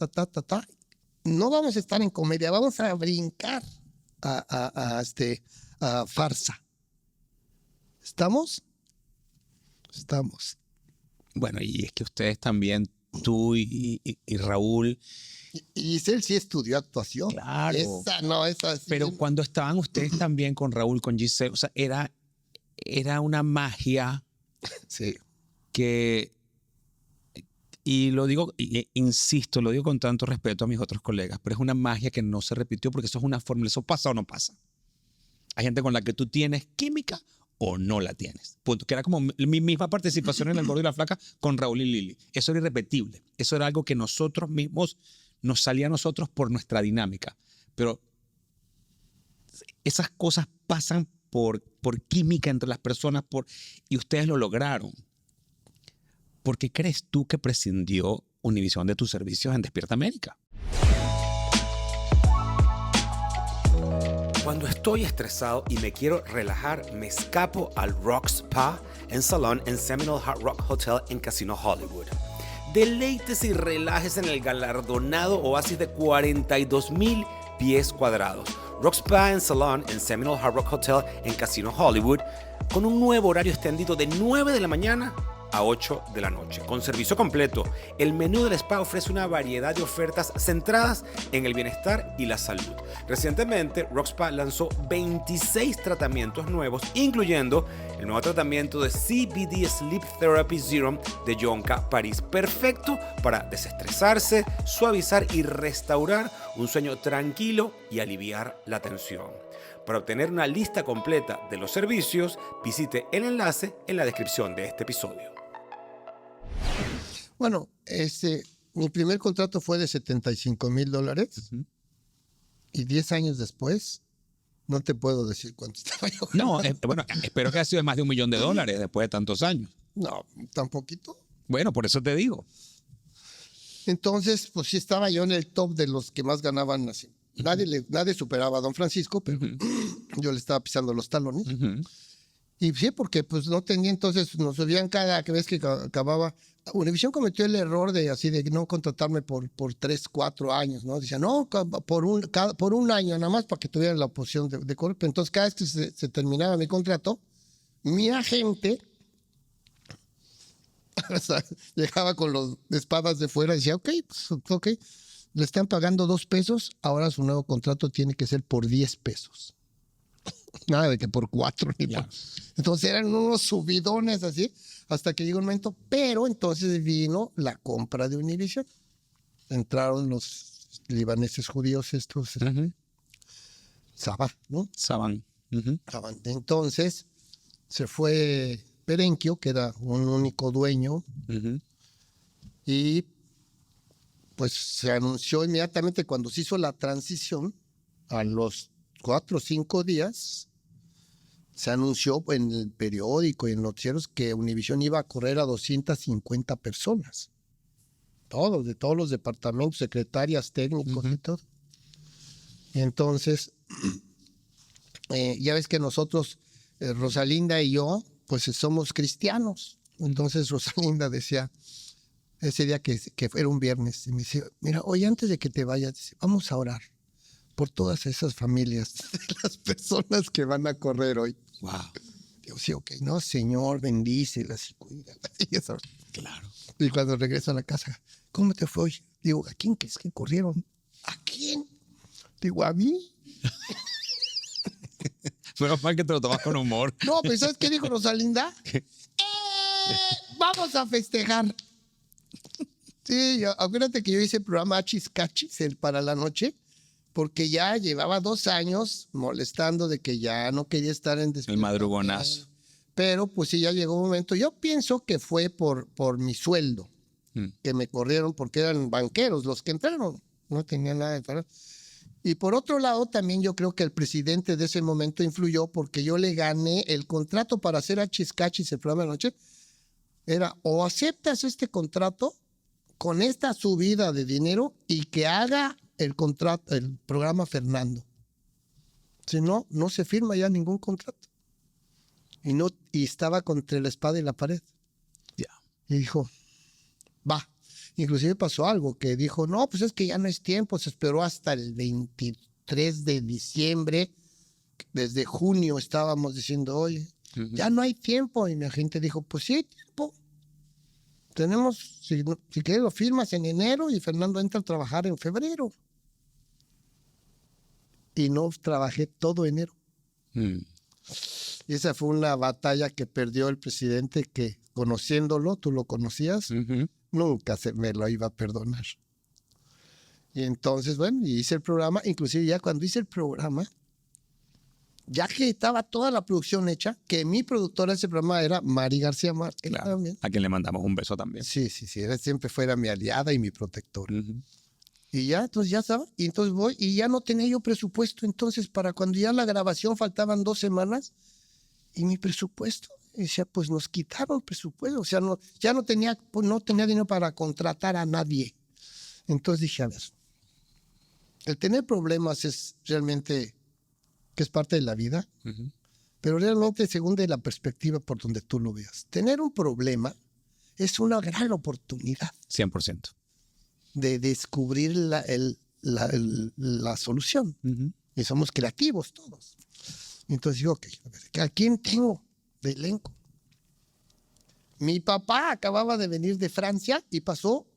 No vamos a estar en comedia, vamos a brincar a farsa. ¿Estamos? Estamos. Bueno, y es que ustedes también, tú y Raúl. Y Giselle sí estudió actuación. Claro. Esa sí. Pero cuando estaban ustedes también con Raúl, con Giselle, o sea, era una magia Sí. que, y lo digo, insisto, lo digo con tanto respeto a mis otros colegas, pero es una magia que no se repitió porque eso es una fórmula, eso pasa o no pasa. Hay gente con la que tú tienes química o no la tienes. Punto. Que era como mi misma participación en El Gordo y la Flaca con Raúl y Lili. Eso era irrepetible. Eso era algo que nosotros mismos nos salía a nosotros por nuestra dinámica. Pero esas cosas pasan por química entre las personas y ustedes lo lograron. ¿Por qué crees tú que prescindió Univision de tus servicios en Despierta América? Cuando estoy estresado y me quiero relajar, me escapo al Rock Spa en Salon en Seminole Hard Rock Hotel en Casino Hollywood. Deleítese y relájese en el galardonado oasis de 42,000 pies cuadrados. Rock Spa en Salon en Seminole Hard Rock Hotel en Casino Hollywood, con un nuevo horario extendido de 9 de la mañana a 8 de la noche. Con servicio completo, el menú del spa ofrece una variedad de ofertas centradas en el bienestar y la salud. Recientemente, Rock Spa lanzó 26 tratamientos nuevos, incluyendo el nuevo tratamiento de CBD Sleep Therapy Serum de Yonka París, perfecto para desestresarse, suavizar y restaurar un sueño tranquilo y aliviar la tensión. Para obtener una lista completa de los servicios, visite el enlace en la descripción de este episodio. Bueno, mi primer contrato fue de $75,000 y 10 años después, no te puedo decir cuánto estaba yo. No, bueno, espero que haya sido de más de $1 millón después de tantos años. No, tan poquito. Bueno, por eso te digo. Entonces, pues sí estaba yo en el top de los que más ganaban así. Nadie superaba a Don Francisco, pero yo le estaba pisando los talones. Y sí, porque pues no tenía, entonces nos subían cada vez que acababa. Univision cometió el error de no contratarme por 3, 4 años, ¿no? Decía, no, por un año nada más para que tuvieran la posición de correr. Entonces, cada vez que se terminaba mi contrato, mi agente o sea, llegaba con las espadas de fuera y decía, ok, le están pagando $2, ahora su nuevo contrato tiene que ser por $10. Nada de que por 4 ni por... Entonces eran unos subidones así, hasta que llegó un momento, pero entonces vino la compra de Univision. Entraron los libaneses judíos estos, Saban, ¿no? Saban. Saban. Entonces se fue Perenchio, que era un único dueño, y pues se anunció inmediatamente cuando se hizo la transición, a los 4 o 5 días, se anunció en el periódico y en noticieros que Univision iba a correr a 250 personas. Todos, de todos los departamentos, secretarias, técnicos y todo. Y entonces, ya ves que nosotros, Rosalinda y yo, pues somos cristianos. Entonces Rosalinda decía, ese día que era un viernes, y me dice, mira, hoy antes de que te vayas, dice, vamos a orar por todas esas familias, las personas que van a correr hoy. Wow. Digo, sí, ok, no, Señor, bendícelas y cuídalas. Claro. Y cuando regreso a la casa, ¿cómo te fue hoy? Digo, ¿a quién crees que corrieron? ¿A quién? Digo, ¿a mí? Menos mal que te lo tomas con humor. No, pues ¿sabes qué dijo Rosalinda? Vamos a festejar. Sí, acuérdate que yo hice el programa Achis Cachis para la noche, porque ya llevaba 2 años molestando de que ya no quería estar en El madrugonazo. Pero pues sí, ya llegó un momento. Yo pienso que fue por mi sueldo, que me corrieron porque eran banqueros los que entraron. No tenían nada de parar. Y por otro lado, también yo creo que el presidente de ese momento influyó porque yo le gané el contrato para hacer Achis Cachis el programa de noche. Era o aceptas este contrato con esta subida de dinero y que haga el programa Fernando. Si no, no se firma ya ningún contrato. Y estaba contra la espada y la pared. Ya. Y dijo, va. Inclusive pasó algo que dijo, no, pues es que ya no es tiempo. Se esperó hasta el 23 de diciembre. Desde junio estábamos diciendo, oye, ya no hay tiempo. Y mi agente dijo, pues sí hay tiempo. Tenemos, si quieres lo firmas en enero y Fernando entra a trabajar en febrero. Y no trabajé todo enero. Y esa fue una batalla que perdió el presidente que, conociéndolo, tú lo conocías, nunca me lo iba a perdonar. Y entonces, bueno, hice el programa. Inclusive ya cuando hice el programa, ya que estaba toda la producción hecha, que mi productora de ese programa era Mari García Márquez. Claro, a quien le mandamos un beso también. Sí, siempre fuera mi aliada y mi protectora. Y ya, entonces ya estaba, y entonces voy, y ya no tenía yo presupuesto, entonces para cuando ya la grabación faltaban 2 semanas, y mi presupuesto, decía, pues nos quitaron presupuesto, o sea, ya no tenía dinero para contratar a nadie. Entonces dije, a ver, el tener problemas es realmente, que es parte de la vida, pero realmente según de la perspectiva por donde tú lo veas. Tener un problema es una gran oportunidad. 100%. De descubrir la solución. Y somos creativos todos. Entonces digo, ok, a ver, ¿a quién tengo de elenco? Mi papá acababa de venir de Francia y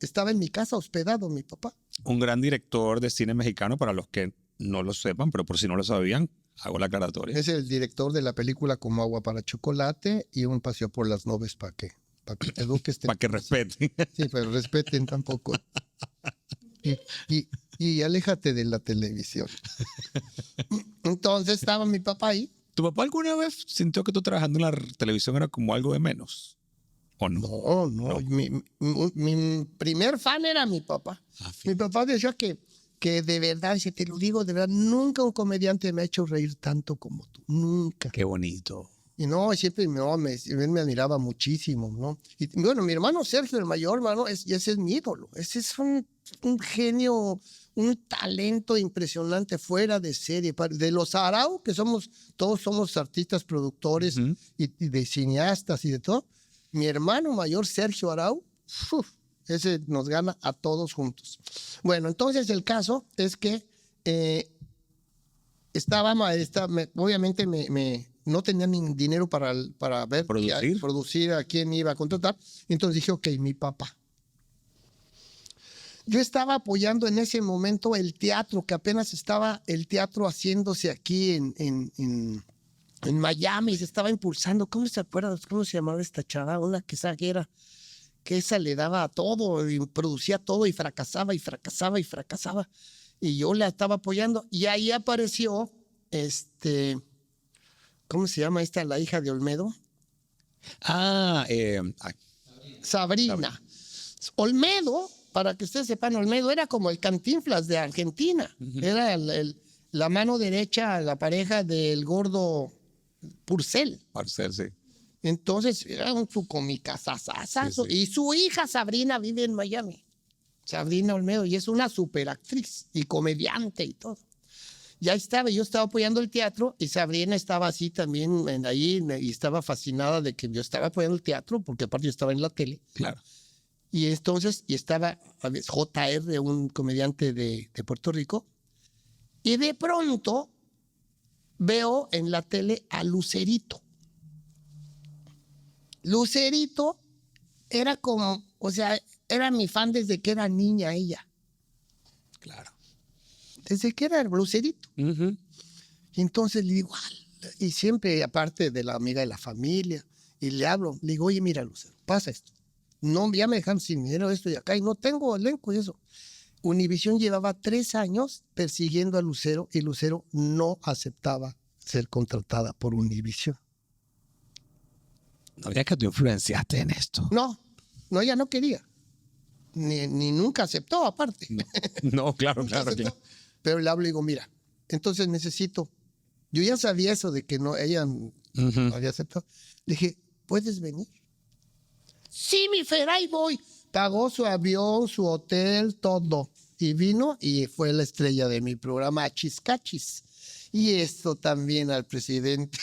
estaba en mi casa hospedado mi papá. Un gran director de cine mexicano, para los que no lo sepan, pero por si no lo sabían, hago la aclaratoria. Es el director de la película Como agua para chocolate y Un paseo por las nubes para que eduques. Para que respeten. Sí, pero respeten tampoco. Y aléjate de la televisión. Entonces estaba mi papá ahí. ¿Tu papá alguna vez sintió que tú trabajando en la televisión era como algo de menos? ¿O no? No. Mi primer fan era mi papá. Mi papá decía que de verdad, si te lo digo, de verdad, nunca un comediante me ha hecho reír tanto como tú. Nunca. Qué bonito. Y no, siempre él me admiraba muchísimo, ¿no? Y bueno, mi hermano Sergio, el mayor, hermano, ese es mi ídolo. Ese es un genio, un talento impresionante fuera de serie. De los Arau, que todos somos artistas, productores y de cineastas y de todo. Mi hermano mayor, Sergio Arau, ese nos gana a todos juntos. Bueno, entonces el caso es que obviamente no tenía ni dinero para ver producir a quién iba a contratar. Entonces dije, ok, mi papá. Yo estaba apoyando en ese momento el teatro, que apenas estaba el teatro haciéndose aquí en Miami, se estaba impulsando. ¿Cómo se acuerdan? ¿Cómo se llamaba esta chava? Una que esa le daba a todo y producía todo y fracasaba y fracasaba y fracasaba. Y yo la estaba apoyando. Y ahí apareció ¿cómo se llama la hija de Olmedo? Sabrina. Olmedo, para que ustedes sepan, Olmedo era como el Cantinflas de Argentina. Era la mano derecha, la pareja del gordo Purcell. Purcell, sí. Entonces era un sucomicazazazo. Sí. Y su hija Sabrina vive en Miami. Sabrina Olmedo, y es una superactriz y comediante y todo. Ya yo estaba apoyando el teatro y Sabrina estaba así también ahí y estaba fascinada de que yo estaba apoyando el teatro porque aparte yo estaba en la tele. Claro. Y entonces, estaba JR, un comediante de Puerto Rico, y de pronto veo en la tele a Lucerito. Lucerito era era mi fan desde que era niña ella. Claro. Desde que era el Lucerito. Ujú. Y entonces le digo, y siempre, aparte de la amiga de la familia, y le hablo, le digo, oye, mira, Lucero, pasa esto. No, ya me dejan sin dinero esto y acá, y no tengo elenco y eso. Univisión llevaba 3 años persiguiendo a Lucero y Lucero no aceptaba ser contratada por Univisión. No había que tú influenciaste en esto. No, ella no quería. Ni nunca aceptó, aparte. No, claro, Nunca aceptó. Pero le hablo y digo, mira, entonces necesito. Yo ya sabía eso de que no, ella no había aceptado. Le dije, ¿puedes venir? Sí, mi Fer, ahí voy. Pagó su avión, su hotel, todo. Y vino y fue la estrella de mi programa Chiscachis. Y esto también al presidente.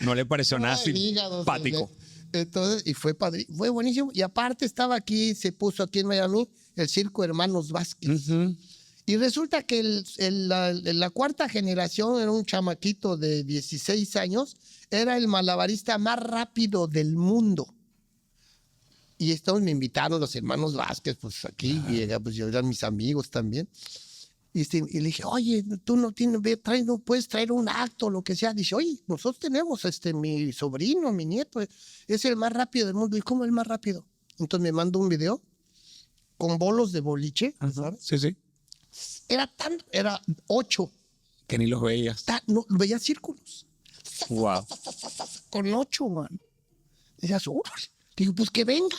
No le pareció nada Ay, hígado, simpático. Entonces, y fue padre, fue buenísimo. Y aparte estaba aquí, se puso aquí en Miami, el Circo Hermanos Vázquez. Ujú. Y resulta que la cuarta generación era un chamaquito de 16 años, era el malabarista más rápido del mundo. Y estos me invitaron los hermanos Vázquez, pues aquí, y pues yo eran mis amigos también. Y le dije, oye, tú no puedes traer un acto, lo que sea. Dice, oye, nosotros tenemos mi sobrino, mi nieto, es el más rápido del mundo. ¿Y cómo el más rápido? Entonces me mandó un video con bolos de boliche, ¿sabes? Sí, sí. Era 8. Que ni los veías. No, veía círculos. Wow. Con 8, man. Decías, órale. Digo, pues que venga.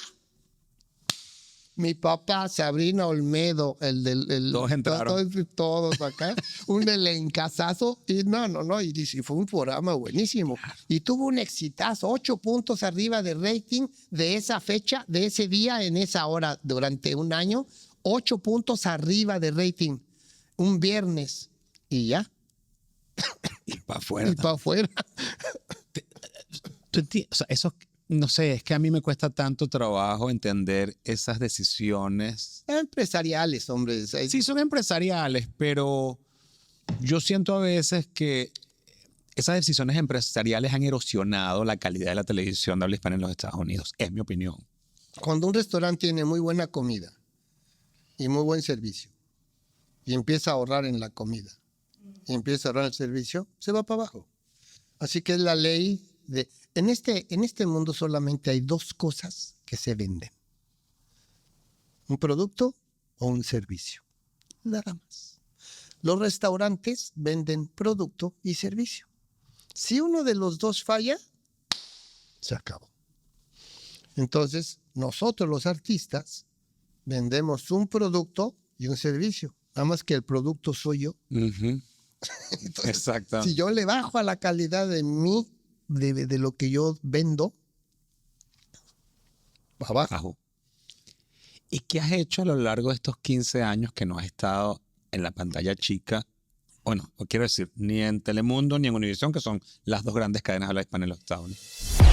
Mi papá, Sabrina Olmedo, Todos entraron. Todos acá, un elencazazo, y no, y fue un programa buenísimo. Y tuvo un exitazo, 8 puntos arriba de rating de esa fecha, de ese día, en esa hora, durante un año, 8 puntos arriba de rating, un viernes, y ya, Y para afuera. y para afuera. O sea, eso, no sé, es que a mí me cuesta tanto trabajo entender esas decisiones. Empresariales, hombre. Sí, son empresariales, pero yo siento a veces que esas decisiones empresariales han erosionado la calidad de la televisión de habla hispana en los Estados Unidos. Es mi opinión. Cuando un restaurante tiene muy buena comida y muy buen servicio, y empieza a ahorrar en la comida, y empieza a ahorrar en el servicio, se va para abajo. Así que es la ley de... En este mundo solamente hay 2 cosas que se venden. Un producto o un servicio. Nada más. Los restaurantes venden producto y servicio. Si uno de los 2 falla, se acabó. Entonces, nosotros los artistas vendemos un producto y un servicio. Nada más que el producto soy yo. Ujú. Entonces, Exacto. si yo le bajo a la calidad de de lo que yo vendo, abajo. Abajo. ¿Y qué has hecho a lo largo de estos 15 años que no has estado en la pantalla chica? Bueno, quiero decir, ni en Telemundo ni en Univision, que son las 2 grandes cadenas de habla hispana en los Estados Unidos.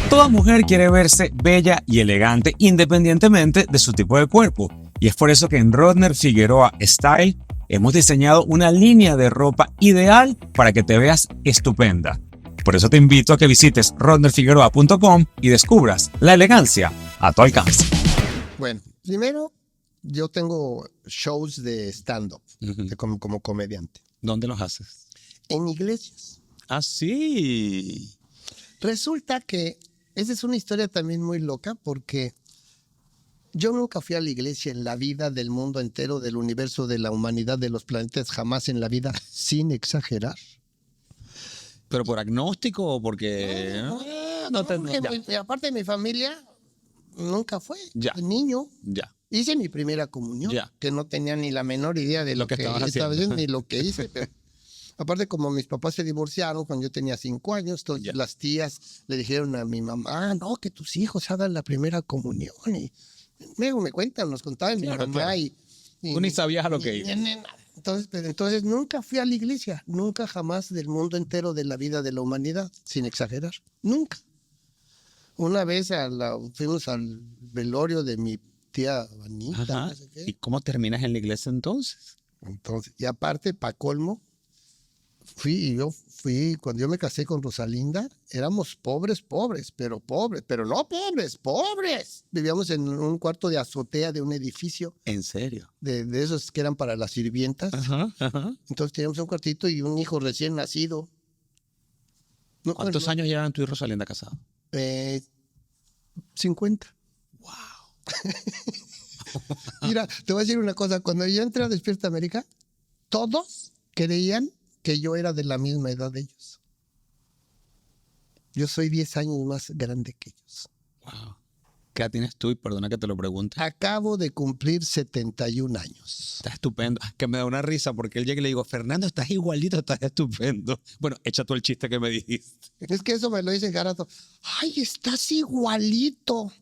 Toda mujer quiere verse bella y elegante independientemente de su tipo de cuerpo. Y es por eso que en Rodner Figueroa Style hemos diseñado una línea de ropa ideal para que te veas estupenda. Por eso te invito a que visites rodnerfigueroa.com y descubras la elegancia a tu alcance. Bueno, primero, yo tengo shows de stand-up, Ujú. como comediante, ¿Dónde los haces? en iglesias. Ah, sí. Resulta que esa es una historia también muy loca porque yo nunca fui a la iglesia en la vida del mundo entero, del universo, de la humanidad, de los planetas, jamás en la vida, sin exagerar. ¿Pero por agnóstico o porque...? Aparte de mi familia, nunca fue. Ya. De niño Ya. hice mi primera comunión, Ya. que no tenía ni la menor idea de lo que estabas estaba haciendo. haciendo, ni lo que hice. Pero, aparte, como mis papás se divorciaron cuando yo tenía 5 años, entonces Ya. las tías le dijeron a mi mamá, no, que tus hijos hagan la primera comunión. Y me cuentan, nos contaban mi Claro, mamá. claro. Y Tú ni sabías a lo que ibas. Entonces nunca fui a la iglesia, nunca jamás del mundo entero de la vida de la humanidad, sin exagerar, nunca. Una vez fuimos al velorio de mi tía Anita, Ajá. no sé qué. ¿Y cómo terminas en la iglesia entonces? Entonces, y aparte, para colmo, Cuando yo me casé con Rosalinda, éramos pobres, pero no pobres. Vivíamos en un cuarto de azotea de un edificio, ¿En serio? de esos que eran para las sirvientas. Ajá. Entonces teníamos un cuartito y un hijo recién nacido. No, ¿Cuántos años llevan tú y Rosalinda casados? 50. ¡Wow! Mira, te voy a decir una cosa. Cuando yo entré a Despierta América, todos creían que yo era de la misma edad de ellos. Yo soy 10 años más grande que ellos. ¡Wow! ¿Qué edad tienes tú? Y perdona que te lo pregunte. Acabo de cumplir 71 años. Está estupendo. Que me da una risa porque él llega y le digo, Fernando, estás igualito, estás estupendo. Bueno, echa tú el chiste que me dijiste. Es que eso me lo dicen cada rato. Ay, estás igualito.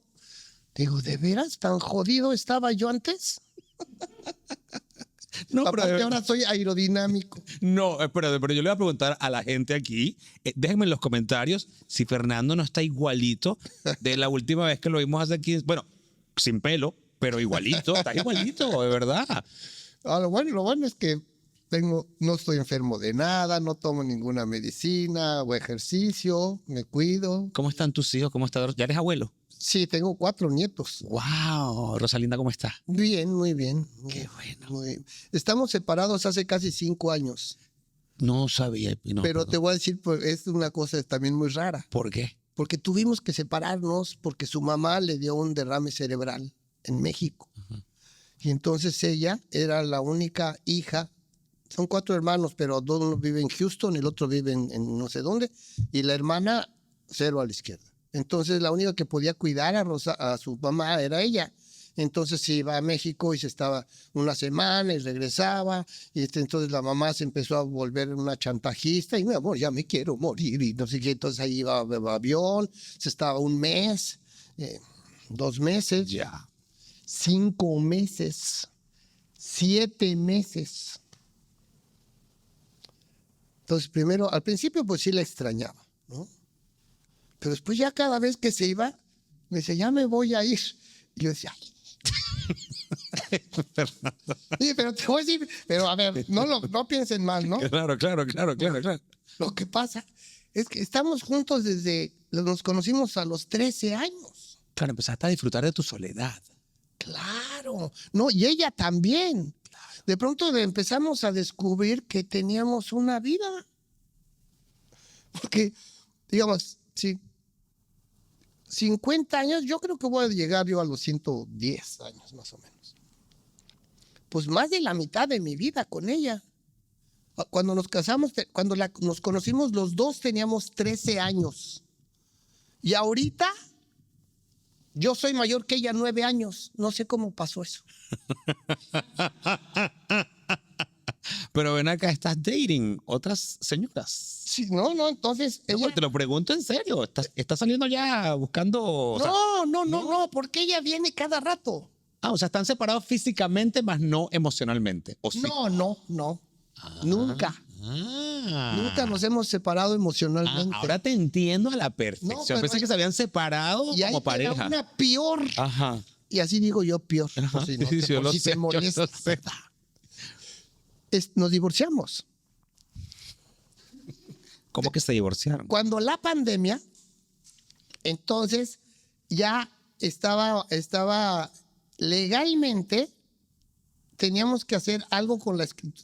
Digo, ¿de veras tan jodido estaba yo antes? No, Aparte, ahora soy aerodinámico. No, espérate, pero yo le voy a preguntar a la gente aquí, déjenme en los comentarios si Fernando no está igualito de la última vez que lo vimos hace 15, bueno, sin pelo, pero igualito, está igualito, de verdad. Lo bueno es que no estoy enfermo de nada, no tomo ninguna medicina o ejercicio, me cuido. ¿Cómo están tus hijos? ¿Cómo estás? ¿Ya eres abuelo? Sí, tengo 4 nietos. ¡Wow! Rosalinda, ¿cómo está? Bien, muy bien. Qué bueno. Muy bien. Estamos separados hace casi 5 años. No sabía. No, Pero perdón. te voy a decir, pues, es una cosa también muy rara. ¿Por qué? Porque tuvimos que separarnos porque su mamá le dio un derrame cerebral en México. Y entonces ella era la única hija. Son 4 hermanos, pero 2 viven en Houston, el otro vive en no sé dónde. Y la hermana, 0 a la izquierda. Entonces la única que podía cuidar a su mamá era ella. Entonces se iba a México y se estaba una semana y regresaba. Y entonces la mamá se empezó a volver una chantajista. Y mi amor, ya me quiero morir. Y no sé qué. Entonces ahí iba a avión. Se estaba 1 mes, 2 meses. Ya. 5 meses. 7 meses. Entonces primero, al principio pues sí la extrañaba, ¿no? Pero después ya cada vez que se iba, me decía, ya me voy a ir. Y yo decía, ay. Sí, pero te voy a decir, pero a ver, no piensen mal, ¿no? Claro. Lo que pasa es que estamos juntos nos conocimos a los 13 años. Claro, empezaste a disfrutar de tu soledad. Claro, no, y ella también. De pronto empezamos a descubrir que teníamos una vida. Porque, digamos, sí, 50 años, yo creo que voy a llegar yo a los 110 años más o menos. Pues más de la mitad de mi vida con ella. Cuando nos casamos, cuando nos conocimos los dos teníamos 13 años. Y ahorita yo soy mayor que ella 9 años. No sé cómo pasó eso. Pero ven acá, ¿estás dating otras señoras? Sí, no, entonces ella... Te lo pregunto en serio. ¿Estás saliendo ya buscando...? O sea, No, porque ella viene cada rato. o sea, están separados físicamente, más no emocionalmente. ¿O sí? No. Nunca. Nunca nos hemos separado emocionalmente. Ahora te entiendo a la perfección. No, pero Pensé que se habían separado y ahí como te da pareja. una peor. Ajá. Y así digo yo, peor. Ajá. Por si no Sí, te, yo por lo si sé, te molesta. yo lo sé. Nos divorciamos. ¿Cómo que se divorciaron? Cuando la pandemia, entonces ya estaba legalmente, teníamos que hacer algo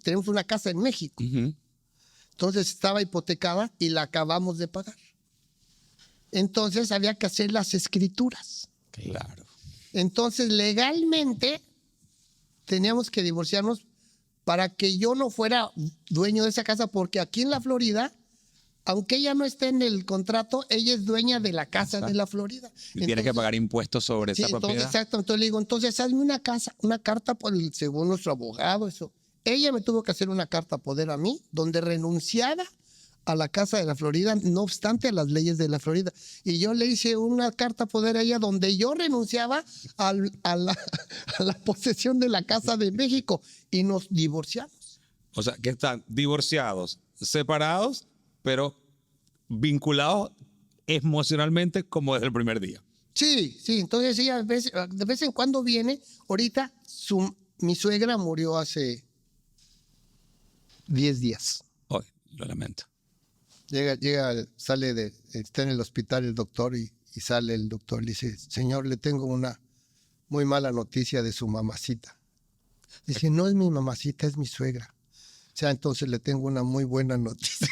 tenemos una casa en México. Ujú. Entonces estaba hipotecada y la acabamos de pagar. Entonces había que hacer las escrituras. Claro. Entonces legalmente teníamos que divorciarnos para que yo no fuera dueño de esa casa, porque aquí en la Florida, aunque ella no esté en el contrato, ella es dueña de la casa de la Florida. Y tienes que pagar impuestos sobre Sí, esa propiedad. exacto. Entonces le digo, entonces hazme una carta según nuestro abogado, eso. Ella me tuvo que hacer una carta a poder a mí, donde renunciara a la casa de la Florida, no obstante a las leyes de la Florida. Y yo le hice una carta a poder a ella donde yo renunciaba a la posesión de la casa de México y nos divorciamos. O sea, que están divorciados, separados, pero vinculados emocionalmente como desde el primer día. Sí, entonces ella de vez en cuando viene. Ahorita mi suegra murió hace 10 días. Lo lamento. Está en el hospital el doctor y sale el doctor. Le dice, señor, le tengo una muy mala noticia de su mamacita. Dice, no es mi mamacita, es mi suegra. O sea, entonces le tengo una muy buena noticia.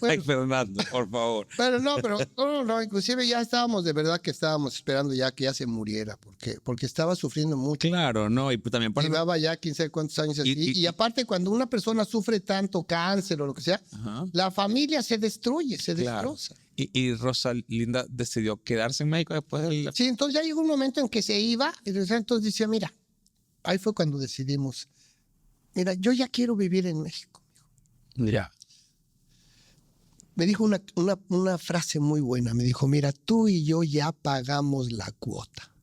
Ay, Fernando, por favor. Pero no, inclusive ya estábamos esperando ya que ya se muriera, porque estaba sufriendo mucho. Claro, no, y también para... Llevaba ya 15 cuántos años así. Y aparte, cuando una persona sufre tanto cáncer o lo que sea, Ajá. la familia se destruye, se Claro. destroza. Y Rosalinda decidió quedarse en México después del... Sí, entonces ya llegó un momento en que se iba y entonces decía, mira, ahí fue cuando decidimos, mira, yo ya quiero vivir en México. Ya. Me dijo una frase muy buena, me dijo, mira, tú y yo ya pagamos la cuota.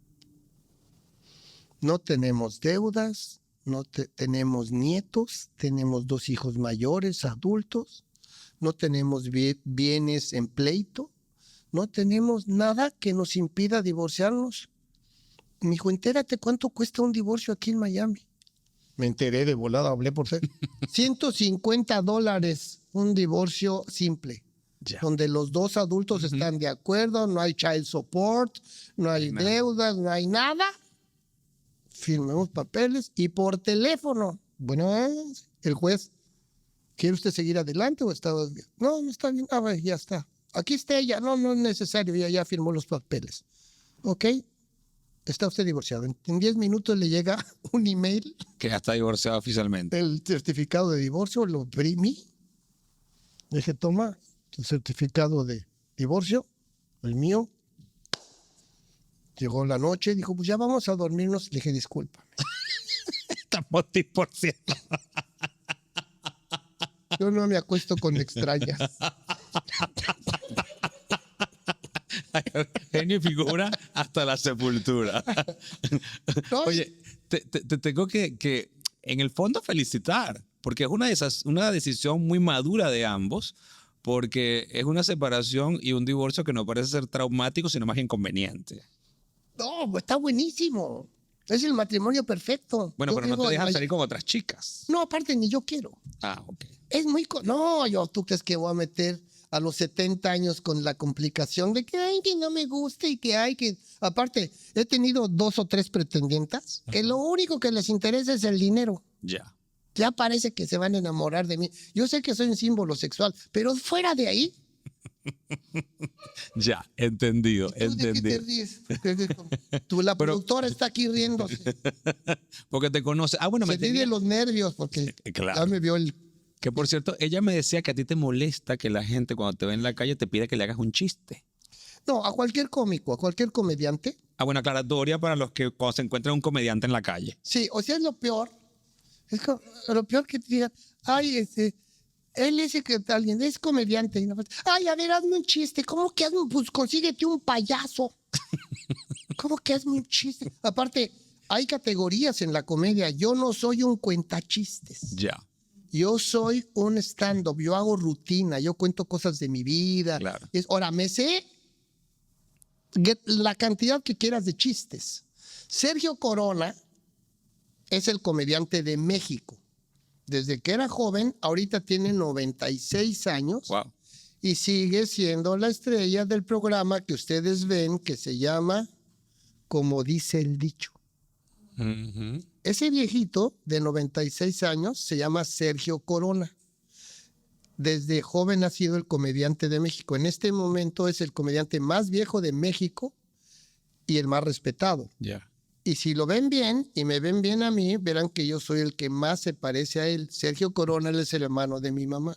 No tenemos deudas, no tenemos nietos, tenemos 2 hijos mayores, adultos, no tenemos bienes en pleito, no tenemos nada que nos impida divorciarnos. Me dijo, entérate cuánto cuesta un divorcio aquí en Miami. Me enteré de volada, hablé por ser. $150 un divorcio simple. Ya. Donde los 2 adultos están de acuerdo, no hay child support, no hay deudas, no hay nada. Firmemos papeles y por teléfono. Bueno, el juez, ¿quiere usted seguir adelante o está bien? No, no está bien. A ver, ya está. Aquí está ella. No, no es necesario. Ya firmó los papeles. ¿Ok? Está usted divorciado. En 10 minutos le llega un email, Que ya está divorciado oficialmente. el certificado de divorcio, lo imprimí. Dije, toma el certificado de divorcio, el mío. Llegó la noche, dijo, pues ya vamos a dormirnos. Le dije, discúlpame. Estamos divorciados. Yo no me acuesto con extrañas. Genio y figura hasta la sepultura. No, Oye, te tengo que en el fondo felicitar, porque es una decisión muy madura de ambos, porque es una separación y un divorcio que no parece ser traumático, sino más inconveniente. no, está buenísimo. Es el matrimonio perfecto. Bueno, Yo pero no digo, te dejan ay, salir con otras chicas. No, aparte ni yo quiero. Ah, ok. Es muy... No, ¿tú crees que voy a meter a los 70 años con la complicación de que, ay, que no me gusta y que hay que... Aparte, he tenido 2 o 3 pretendientas que lo único que les interesa es el dinero. Ya. Ya parece que se van a enamorar de mí. Yo sé que soy un símbolo sexual, pero fuera de ahí... Ya, entendido, ¿Tú de qué te entendido. ríes? La productora está aquí riéndose. Porque te conoce. Ah, bueno, Se tiene los nervios porque Claro. ya me vio el... Que por cierto, ella me decía que a ti te molesta que la gente cuando te ve en la calle te pide que le hagas un chiste. No, a cualquier cómico, a cualquier comediante. Ah, bueno, aclaratoria para los que cuando se encuentran un comediante en la calle. Sí, o sea, es lo peor. Lo peor que te digan, ay, él es que alguien es comediante. Y ay, a ver, hazme un chiste. ¿Cómo que hazme? Pues consíguete un payaso. ¿Cómo que hazme un chiste? Aparte, hay categorías en la comedia. Yo no soy un cuentachistes. Ya. Yo soy un stand-up. Yo hago rutina. Yo cuento cosas de mi vida. Claro. Ahora, me sé la cantidad que quieras de chistes. Sergio Corona es el comediante de México. Desde que era joven, ahorita tiene 96 años Wow. y sigue siendo la estrella del programa que ustedes ven que se llama Como dice el dicho. Ujú. Ese viejito de 96 años se llama Sergio Corona. Desde joven ha sido el comediante de México. En este momento es el comediante más viejo de México y el más respetado. Ya. Y si lo ven bien y me ven bien a mí, verán que yo soy el que más se parece a él. Sergio Corona él es el hermano de mi mamá.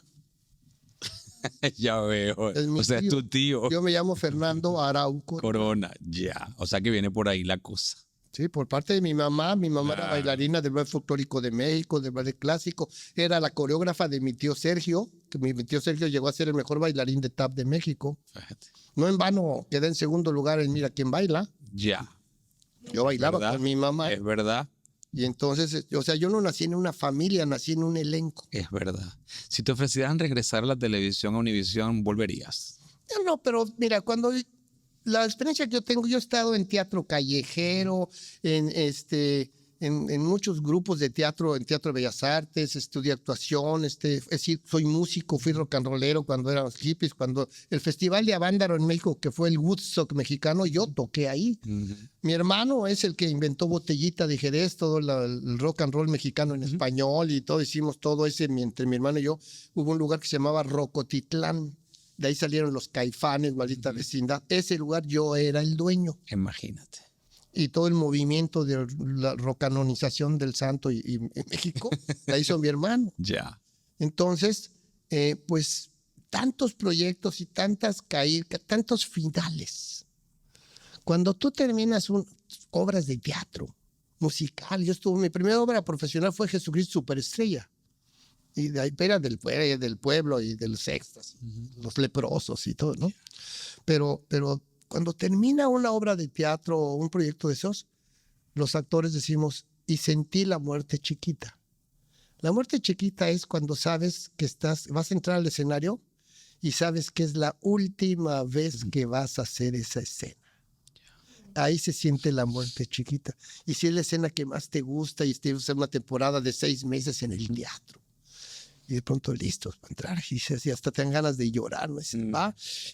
Ya veo. Es mi O sea, es tío. tu tío. Yo me llamo Fernando Arauco. Corona. Ya. O sea que viene por ahí la cosa. Sí, por parte de mi mamá. Mi mamá era Claro. bailarina del ballet folclórico de México, del ballet clásico. Era la coreógrafa de mi tío Sergio, que mi tío Sergio llegó a ser el mejor bailarín de tap de México. Fíjate. No en vano quedé en segundo lugar en Mira quién baila. Ya. Yo bailaba ¿Verdad? con mi mamá. Es verdad. Y entonces, o sea, yo no nací en una familia, nací en un elenco. Es verdad. Si te ofrecieran regresar a la televisión, a Univisión, ¿volverías? No, pero mira, cuando la experiencia que yo tengo, yo he estado en teatro callejero, en en muchos grupos de teatro, en Teatro de Bellas Artes, estudié actuación, es decir, soy músico, fui rock and rollero cuando eran los hippies, cuando el Festival de Avándaro en México, que fue el Woodstock mexicano, yo toqué ahí. Mi hermano es el que inventó Botellita de Jerez, todo el rock and roll mexicano en español y todo, hicimos todo ese, entre mi hermano y yo, hubo un lugar que se llamaba Rocotitlán, de ahí salieron los Caifanes, maldita vecindad, ese lugar yo era el dueño. Imagínate. Y todo el movimiento de la rocanonización del santo y en México la hizo mi hermano. Ya. Entonces, pues tantos proyectos y tantos finales. Cuando tú terminas obras de teatro, musical, mi primera obra profesional fue Jesucristo Superestrella. Y de ahí era del pueblo y de los extras, los leprosos y todo, ¿no? Pero cuando termina una obra de teatro o un proyecto de esos, los actores decimos, y sentí la muerte chiquita. La muerte chiquita es cuando sabes que vas a entrar al escenario y sabes que es la última vez que vas a hacer esa escena. Ahí se siente la muerte chiquita. Y si es la escena que más te gusta y es una temporada de 6 meses en el teatro. Y de pronto listos para entrar y hasta te dan ganas de llorar, ¿no?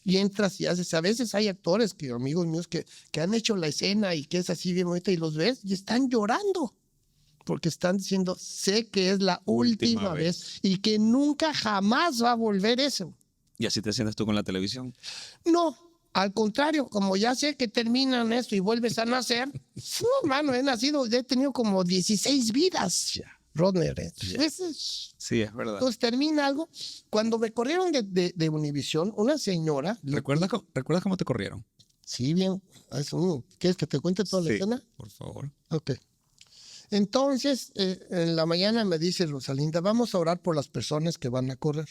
Y entras y haces. A veces hay actores, amigos míos, que han hecho la escena y que es así bien bonita y los ves y están llorando porque están diciendo, sé que es la última vez y que nunca jamás va a volver eso. ¿Y así te sientes tú con la televisión? No, al contrario, como ya sé que terminan esto y vuelves a nacer, no, mano, he tenido como 16 vidas. Rodner, Sí, es verdad. Entonces termina algo. Cuando me corrieron de Univisión, una señora. ¿Recuerdas cómo te corrieron? Sí, bien. ¿Quieres que te cuente toda la escena? Por favor. Ok. Entonces, en la mañana me dice Rosalinda, vamos a orar por las personas que van a correr.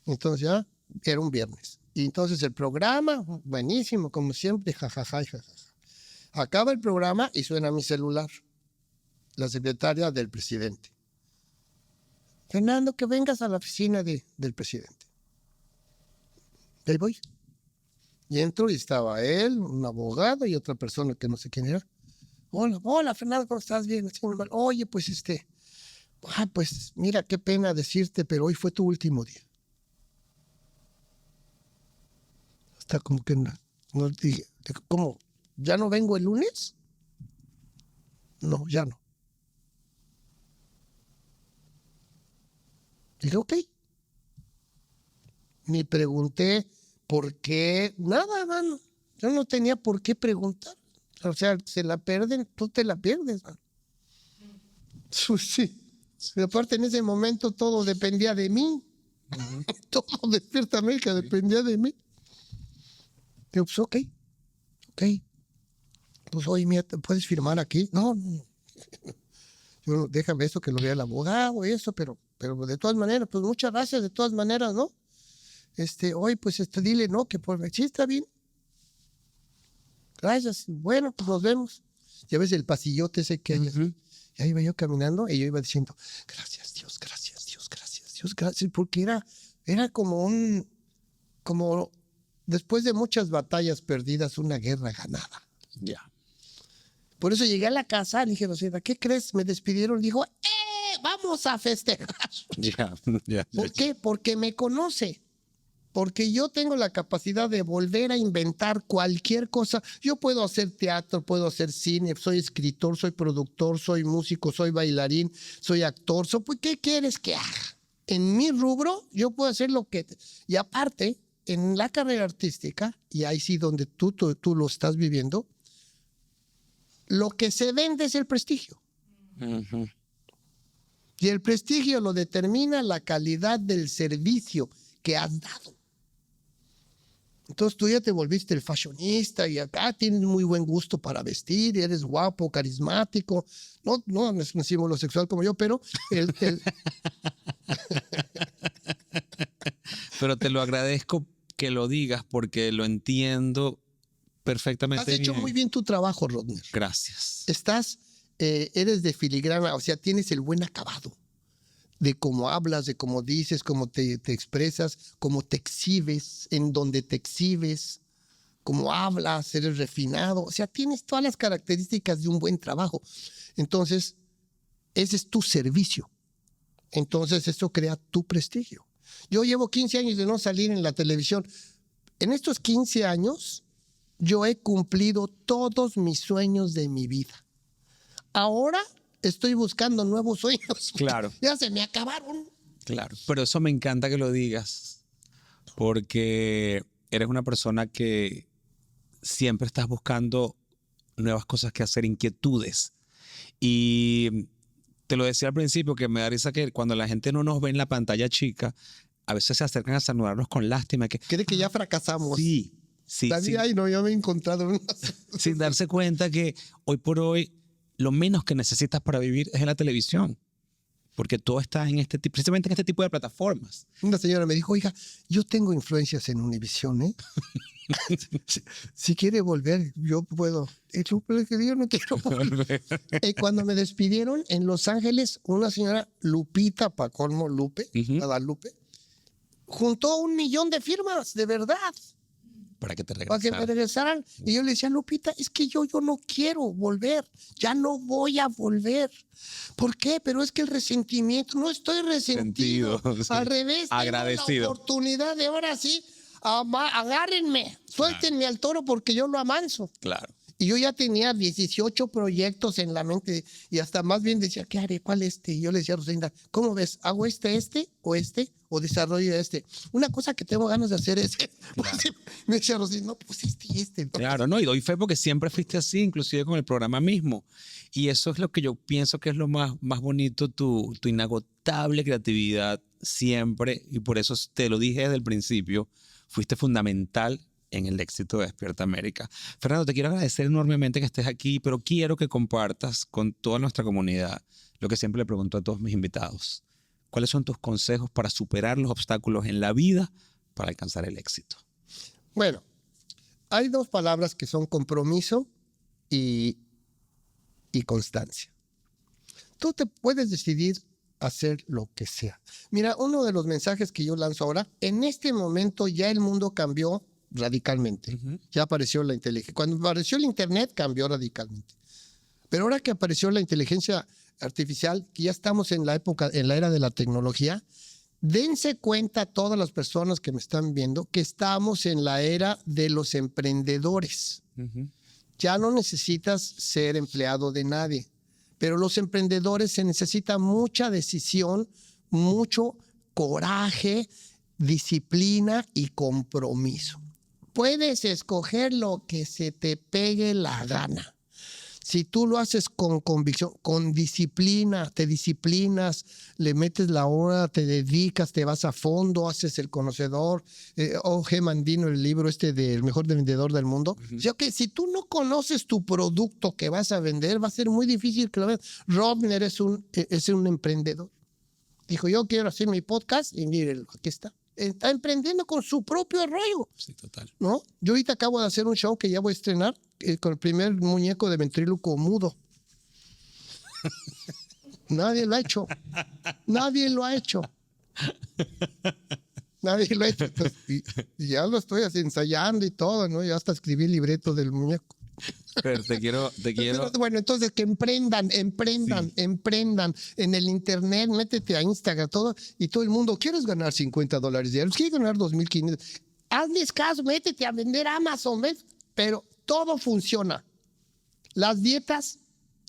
Entonces ya era un viernes. Y entonces el programa, buenísimo, como siempre, jajaja. Acaba el programa y suena mi celular. La secretaria del presidente. Fernando, que vengas a la oficina del presidente. Y ahí voy. Y entro y estaba él, un abogado y otra persona que no sé quién era. Hola, Fernando, ¿cómo estás? Bien. Oye, pues pues mira, qué pena decirte, pero hoy fue tu último día. Hasta como que no dije, ¿cómo? ¿Ya no vengo el lunes? No, ya no. Dije, ok. Ni pregunté por qué, nada, mano. Yo no tenía por qué preguntar. O sea, se la pierden, tú te la pierdes, mano. Sí. Pero aparte, en ese momento todo dependía de mí. Todo Despierta América dependía de mí. Digo, pues ok. Pues oye, mira, ¿puedes firmar aquí? No. Yo, déjame eso que lo vea el abogado y eso, pero de todas maneras, pues muchas gracias de todas maneras, ¿no? Oye, pues dile, ¿no? Que sí, está bien. Gracias. Bueno, pues nos vemos. Ya ves el pasillote ese que hay. Y ahí iba yo caminando y yo iba diciendo, gracias Dios, gracias Dios, gracias Dios, gracias, porque era como después de muchas batallas perdidas, una guerra ganada. Ya. Por eso llegué a la casa, le dije, ¿qué crees? Me despidieron, dijo, vamos a festejar. Ya. ¿Por qué? Porque me conoce. Porque yo tengo la capacidad de volver a inventar cualquier cosa. Yo puedo hacer teatro, puedo hacer cine, soy escritor, soy productor, soy músico, soy bailarín, soy actor. ¿Qué quieres que haga? En mi rubro, yo puedo hacer lo que... Y aparte, en la carrera artística, y ahí sí donde tú lo estás viviendo, lo que se vende es el prestigio. Y el prestigio lo determina la calidad del servicio que has dado. Entonces tú ya te volviste el fashionista y acá tienes muy buen gusto para vestir, y eres guapo, carismático. No es un símbolo sexual como yo, pero Pero te lo agradezco que lo digas porque lo entiendo perfectamente. Has hecho muy bien tu trabajo, Rodner. Gracias. Eres de filigrana, o sea, tienes el buen acabado de cómo hablas, de cómo dices, cómo te expresas, cómo te exhibes, en donde te exhibes. cómo hablas, eres refinado, o sea, tienes todas las características de un buen trabajo. Entonces, ese es tu servicio. Entonces, eso crea tu prestigio. Yo llevo 15 años de no salir en la televisión. En estos 15 años, yo he cumplido todos mis sueños de mi vida. Ahora estoy buscando nuevos sueños. Claro. Ya se me acabaron. Claro, pero eso me encanta que lo digas, porque eres una persona que siempre estás buscando nuevas cosas que hacer, inquietudes. Y te lo decía al principio, que me da risa que cuando la gente no nos ve en la pantalla chica, a veces se acercan a saludarnos con lástima. Cree que ya fracasamos. Sí, sí. David, ay, no, yo me he encontrado en Sin darse cuenta que hoy por hoy lo menos que necesitas para vivir es en la televisión. Porque todo está en precisamente en este tipo de plataformas. Una señora me dijo, oiga, yo tengo influencias en Univisión, ¿eh? si quiere volver, yo puedo. Y yo no quiero volver. Cuando me despidieron en Los Ángeles, una señora, Lupita, pa' colmo, Lupe, Guadalupe, juntó 1 millón de firmas, de verdad. Para que te Para que me regresaran. Y yo le decía, Lupita, es que yo no quiero volver. Ya no voy a volver. ¿Por qué? Pero es que el resentimiento, no estoy resentido. Sí. Al revés, agradecido. tengo la oportunidad de ahora sí, agárrenme, suéltenme al toro porque yo lo amanso. Claro. Y yo ya tenía 18 proyectos en la mente y hasta más bien decía, ¿qué haré? ¿Cuál este? Y yo le decía a Rosalinda, ¿cómo ves? ¿Hago este o desarrollo este? Una cosa que tengo ganas de hacer es, Claro. me decía Rosalinda, no, pues este. ¿No? Claro, no, y doy fe porque siempre fuiste así, inclusive con el programa mismo. Y eso es lo que yo pienso que es lo más bonito, tu inagotable creatividad siempre, y por eso te lo dije desde el principio, fuiste fundamental en el éxito de Despierta América. Fernando, te quiero agradecer enormemente que estés aquí, pero quiero que compartas con toda nuestra comunidad lo que siempre le pregunto a todos mis invitados. ¿Cuáles son tus consejos para superar los obstáculos en la vida para alcanzar el éxito? Bueno, hay 2 palabras que son compromiso y constancia. Tú te puedes decidir hacer lo que sea. Mira, uno de los mensajes que yo lanzo ahora, en este momento ya el mundo cambió radicalmente. Ya apareció la inteligencia. Cuando apareció el internet, cambió radicalmente. Pero ahora que apareció la inteligencia artificial, que ya estamos en la era de la tecnología, dense cuenta todas las personas que me están viendo que estamos en la era de los emprendedores. Ya no necesitas ser empleado de nadie, pero los emprendedores se necesita mucha decisión, mucho coraje, disciplina y compromiso. Puedes escoger lo que se te pegue la gana. Si tú lo haces con convicción, con disciplina, te disciplinas, le metes la hora, te dedicas, te vas a fondo, haces el conocedor. O.G. Mandino, el libro del mejor vendedor del mundo. O sea, que si tú no conoces tu producto que vas a vender, va a ser muy difícil que lo vendas. Rodner es un emprendedor. Dijo, yo quiero hacer mi podcast y mírenlo, aquí está. Está emprendiendo con su propio rollo. Sí, total. ¿No? Yo ahorita acabo de hacer un show que ya voy a estrenar con el primer muñeco de ventríloco mudo. Nadie lo ha hecho. Nadie lo ha hecho. Nadie lo ha hecho. Entonces, y ya lo estoy ensayando y todo, ¿no? Ya hasta escribí el libreto del muñeco. Pero te quiero. Pero, bueno, entonces que emprendan en el internet, métete a Instagram, todo, y todo el mundo, ¿quieres ganar $50 diarios? ¿Quieres ganar 2,500? Hazles caso, métete a vender Amazon, ¿ves? Pero todo funciona. Las dietas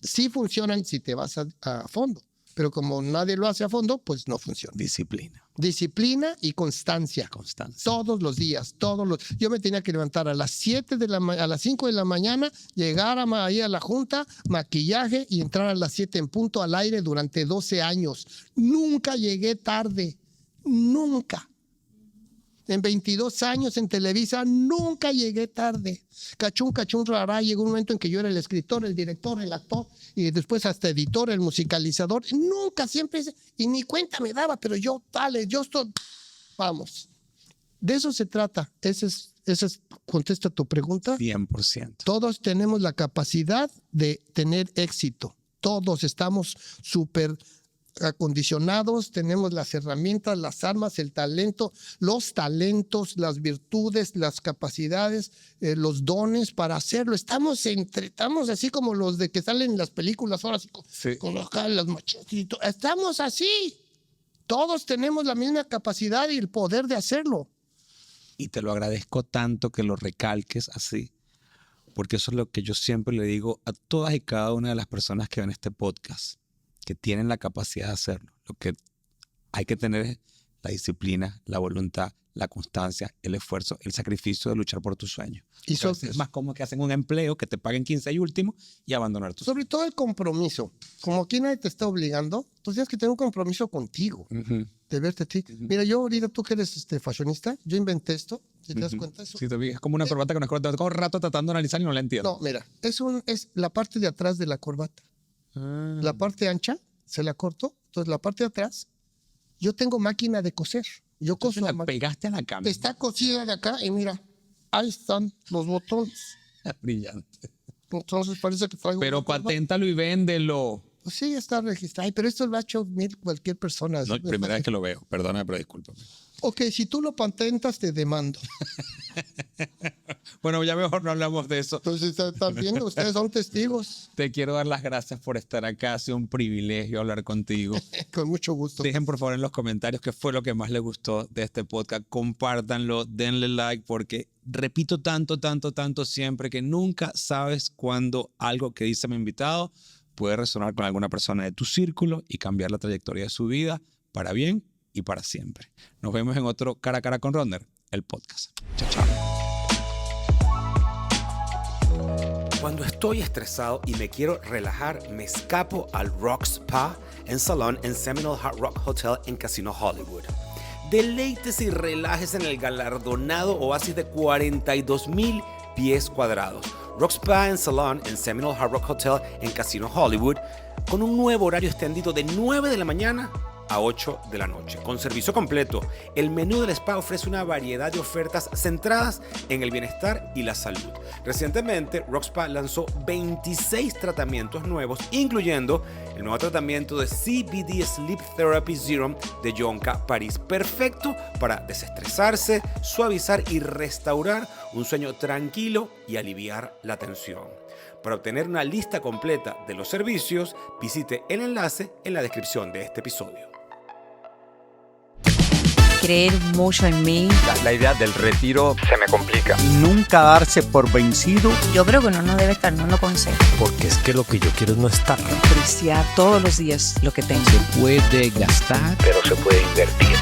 sí funcionan si te vas a fondo, pero como nadie lo hace a fondo, pues no funciona. Disciplina y constancia. Todos los días, Yo me tenía que levantar a las 5 de la mañana, llegar ahí a la junta, maquillaje y entrar a las 7 en punto al aire durante 12 años. Nunca llegué tarde. Nunca. En 22 años en Televisa, nunca llegué tarde. Cachún, rará, llegó un momento en que yo era el escritor, el director, el actor, y después hasta editor, el musicalizador. Nunca, siempre, y ni cuenta me daba, pero yo estoy, vamos. De eso se trata. Ese es, contesta tu pregunta. 100%. Todos tenemos la capacidad de tener éxito. Todos estamos súper acondicionados, tenemos las herramientas, las armas, el talento, los talentos, las virtudes, las capacidades, los dones para hacerlo. Estamos así como los de que salen en las películas ahora, así con las machetes y todo. Estamos así. Todos tenemos la misma capacidad y el poder de hacerlo. Y te lo agradezco tanto que lo recalques así, porque eso es lo que yo siempre le digo a todas y cada una de las personas que ven este podcast, que tienen la capacidad de hacerlo. Lo que hay que tener es la disciplina, la voluntad, la constancia, el esfuerzo, el sacrificio de luchar por tus sueños. Y es más cómodo que hacen un empleo, que te paguen 15 y último y abandonar tus Sobre todo el compromiso. Como aquí nadie te está obligando, tú tienes que tener un compromiso contigo, de verte a ti. Mira, yo ahorita, tú que eres fashionista, yo inventé esto, si te das cuenta. Eso, sí, es como una corbata con una corbata. Tengo un rato tratando de analizar y no la entiendo. No, mira, es la parte de atrás de la corbata. La parte ancha se la corto, entonces la parte de atrás, yo tengo máquina de coser. Yo coso la pegaste a la cama. Está cosida de acá y mira, ahí están los botones. Brillante. Entonces parece que traigo. Pero paténtalo y véndelo. Pues sí, está registrado. Ay, pero esto lo ha hecho cualquier persona. No, primera vez que lo veo. Perdóname, pero discúlpame. Ok, si tú lo patentas, te demando. Bueno, ya mejor no hablamos de eso. Entonces, ¿están viendo? Ustedes son testigos. Te quiero dar las gracias por estar acá. Ha sido un privilegio hablar contigo. Con mucho gusto. Dejen por favor en los comentarios qué fue lo que más les gustó de este podcast. Compártanlo, denle like, porque repito tanto siempre que nunca sabes cuándo algo que dice mi invitado puede resonar con alguna persona de tu círculo y cambiar la trayectoria de su vida para bien y para siempre. Nos vemos en otro Cara a Cara con Rodner, el podcast. Chao, chao. Cuando estoy estresado y me quiero relajar, me escapo al Rock Spa en Salon en Seminole Hard Rock Hotel en Casino Hollywood. Deleítese y relájese en el galardonado oasis de 42,000 pies cuadrados. Rock Spa en Salon en Seminole Hard Rock Hotel en Casino Hollywood, con un nuevo horario extendido de 9 de la mañana a 8 de la noche. Con servicio completo, el menú del spa ofrece una variedad de ofertas centradas en el bienestar y la salud. Recientemente, Rock Spa lanzó 26 tratamientos nuevos, incluyendo el nuevo tratamiento de CBD Sleep Therapy Serum de Yonka París, perfecto para desestresarse, suavizar y restaurar un sueño tranquilo y aliviar la tensión. Para obtener una lista completa de los servicios, visite el enlace en la descripción de este episodio. Creer mucho en mí. La idea del retiro se me complica. Nunca darse por vencido. Yo creo que uno no debe estar, no lo aconsejo. Porque es que lo que yo quiero es no estar. Apreciar todos los días lo que tengo. Se puede gastar, Pero se puede invertir.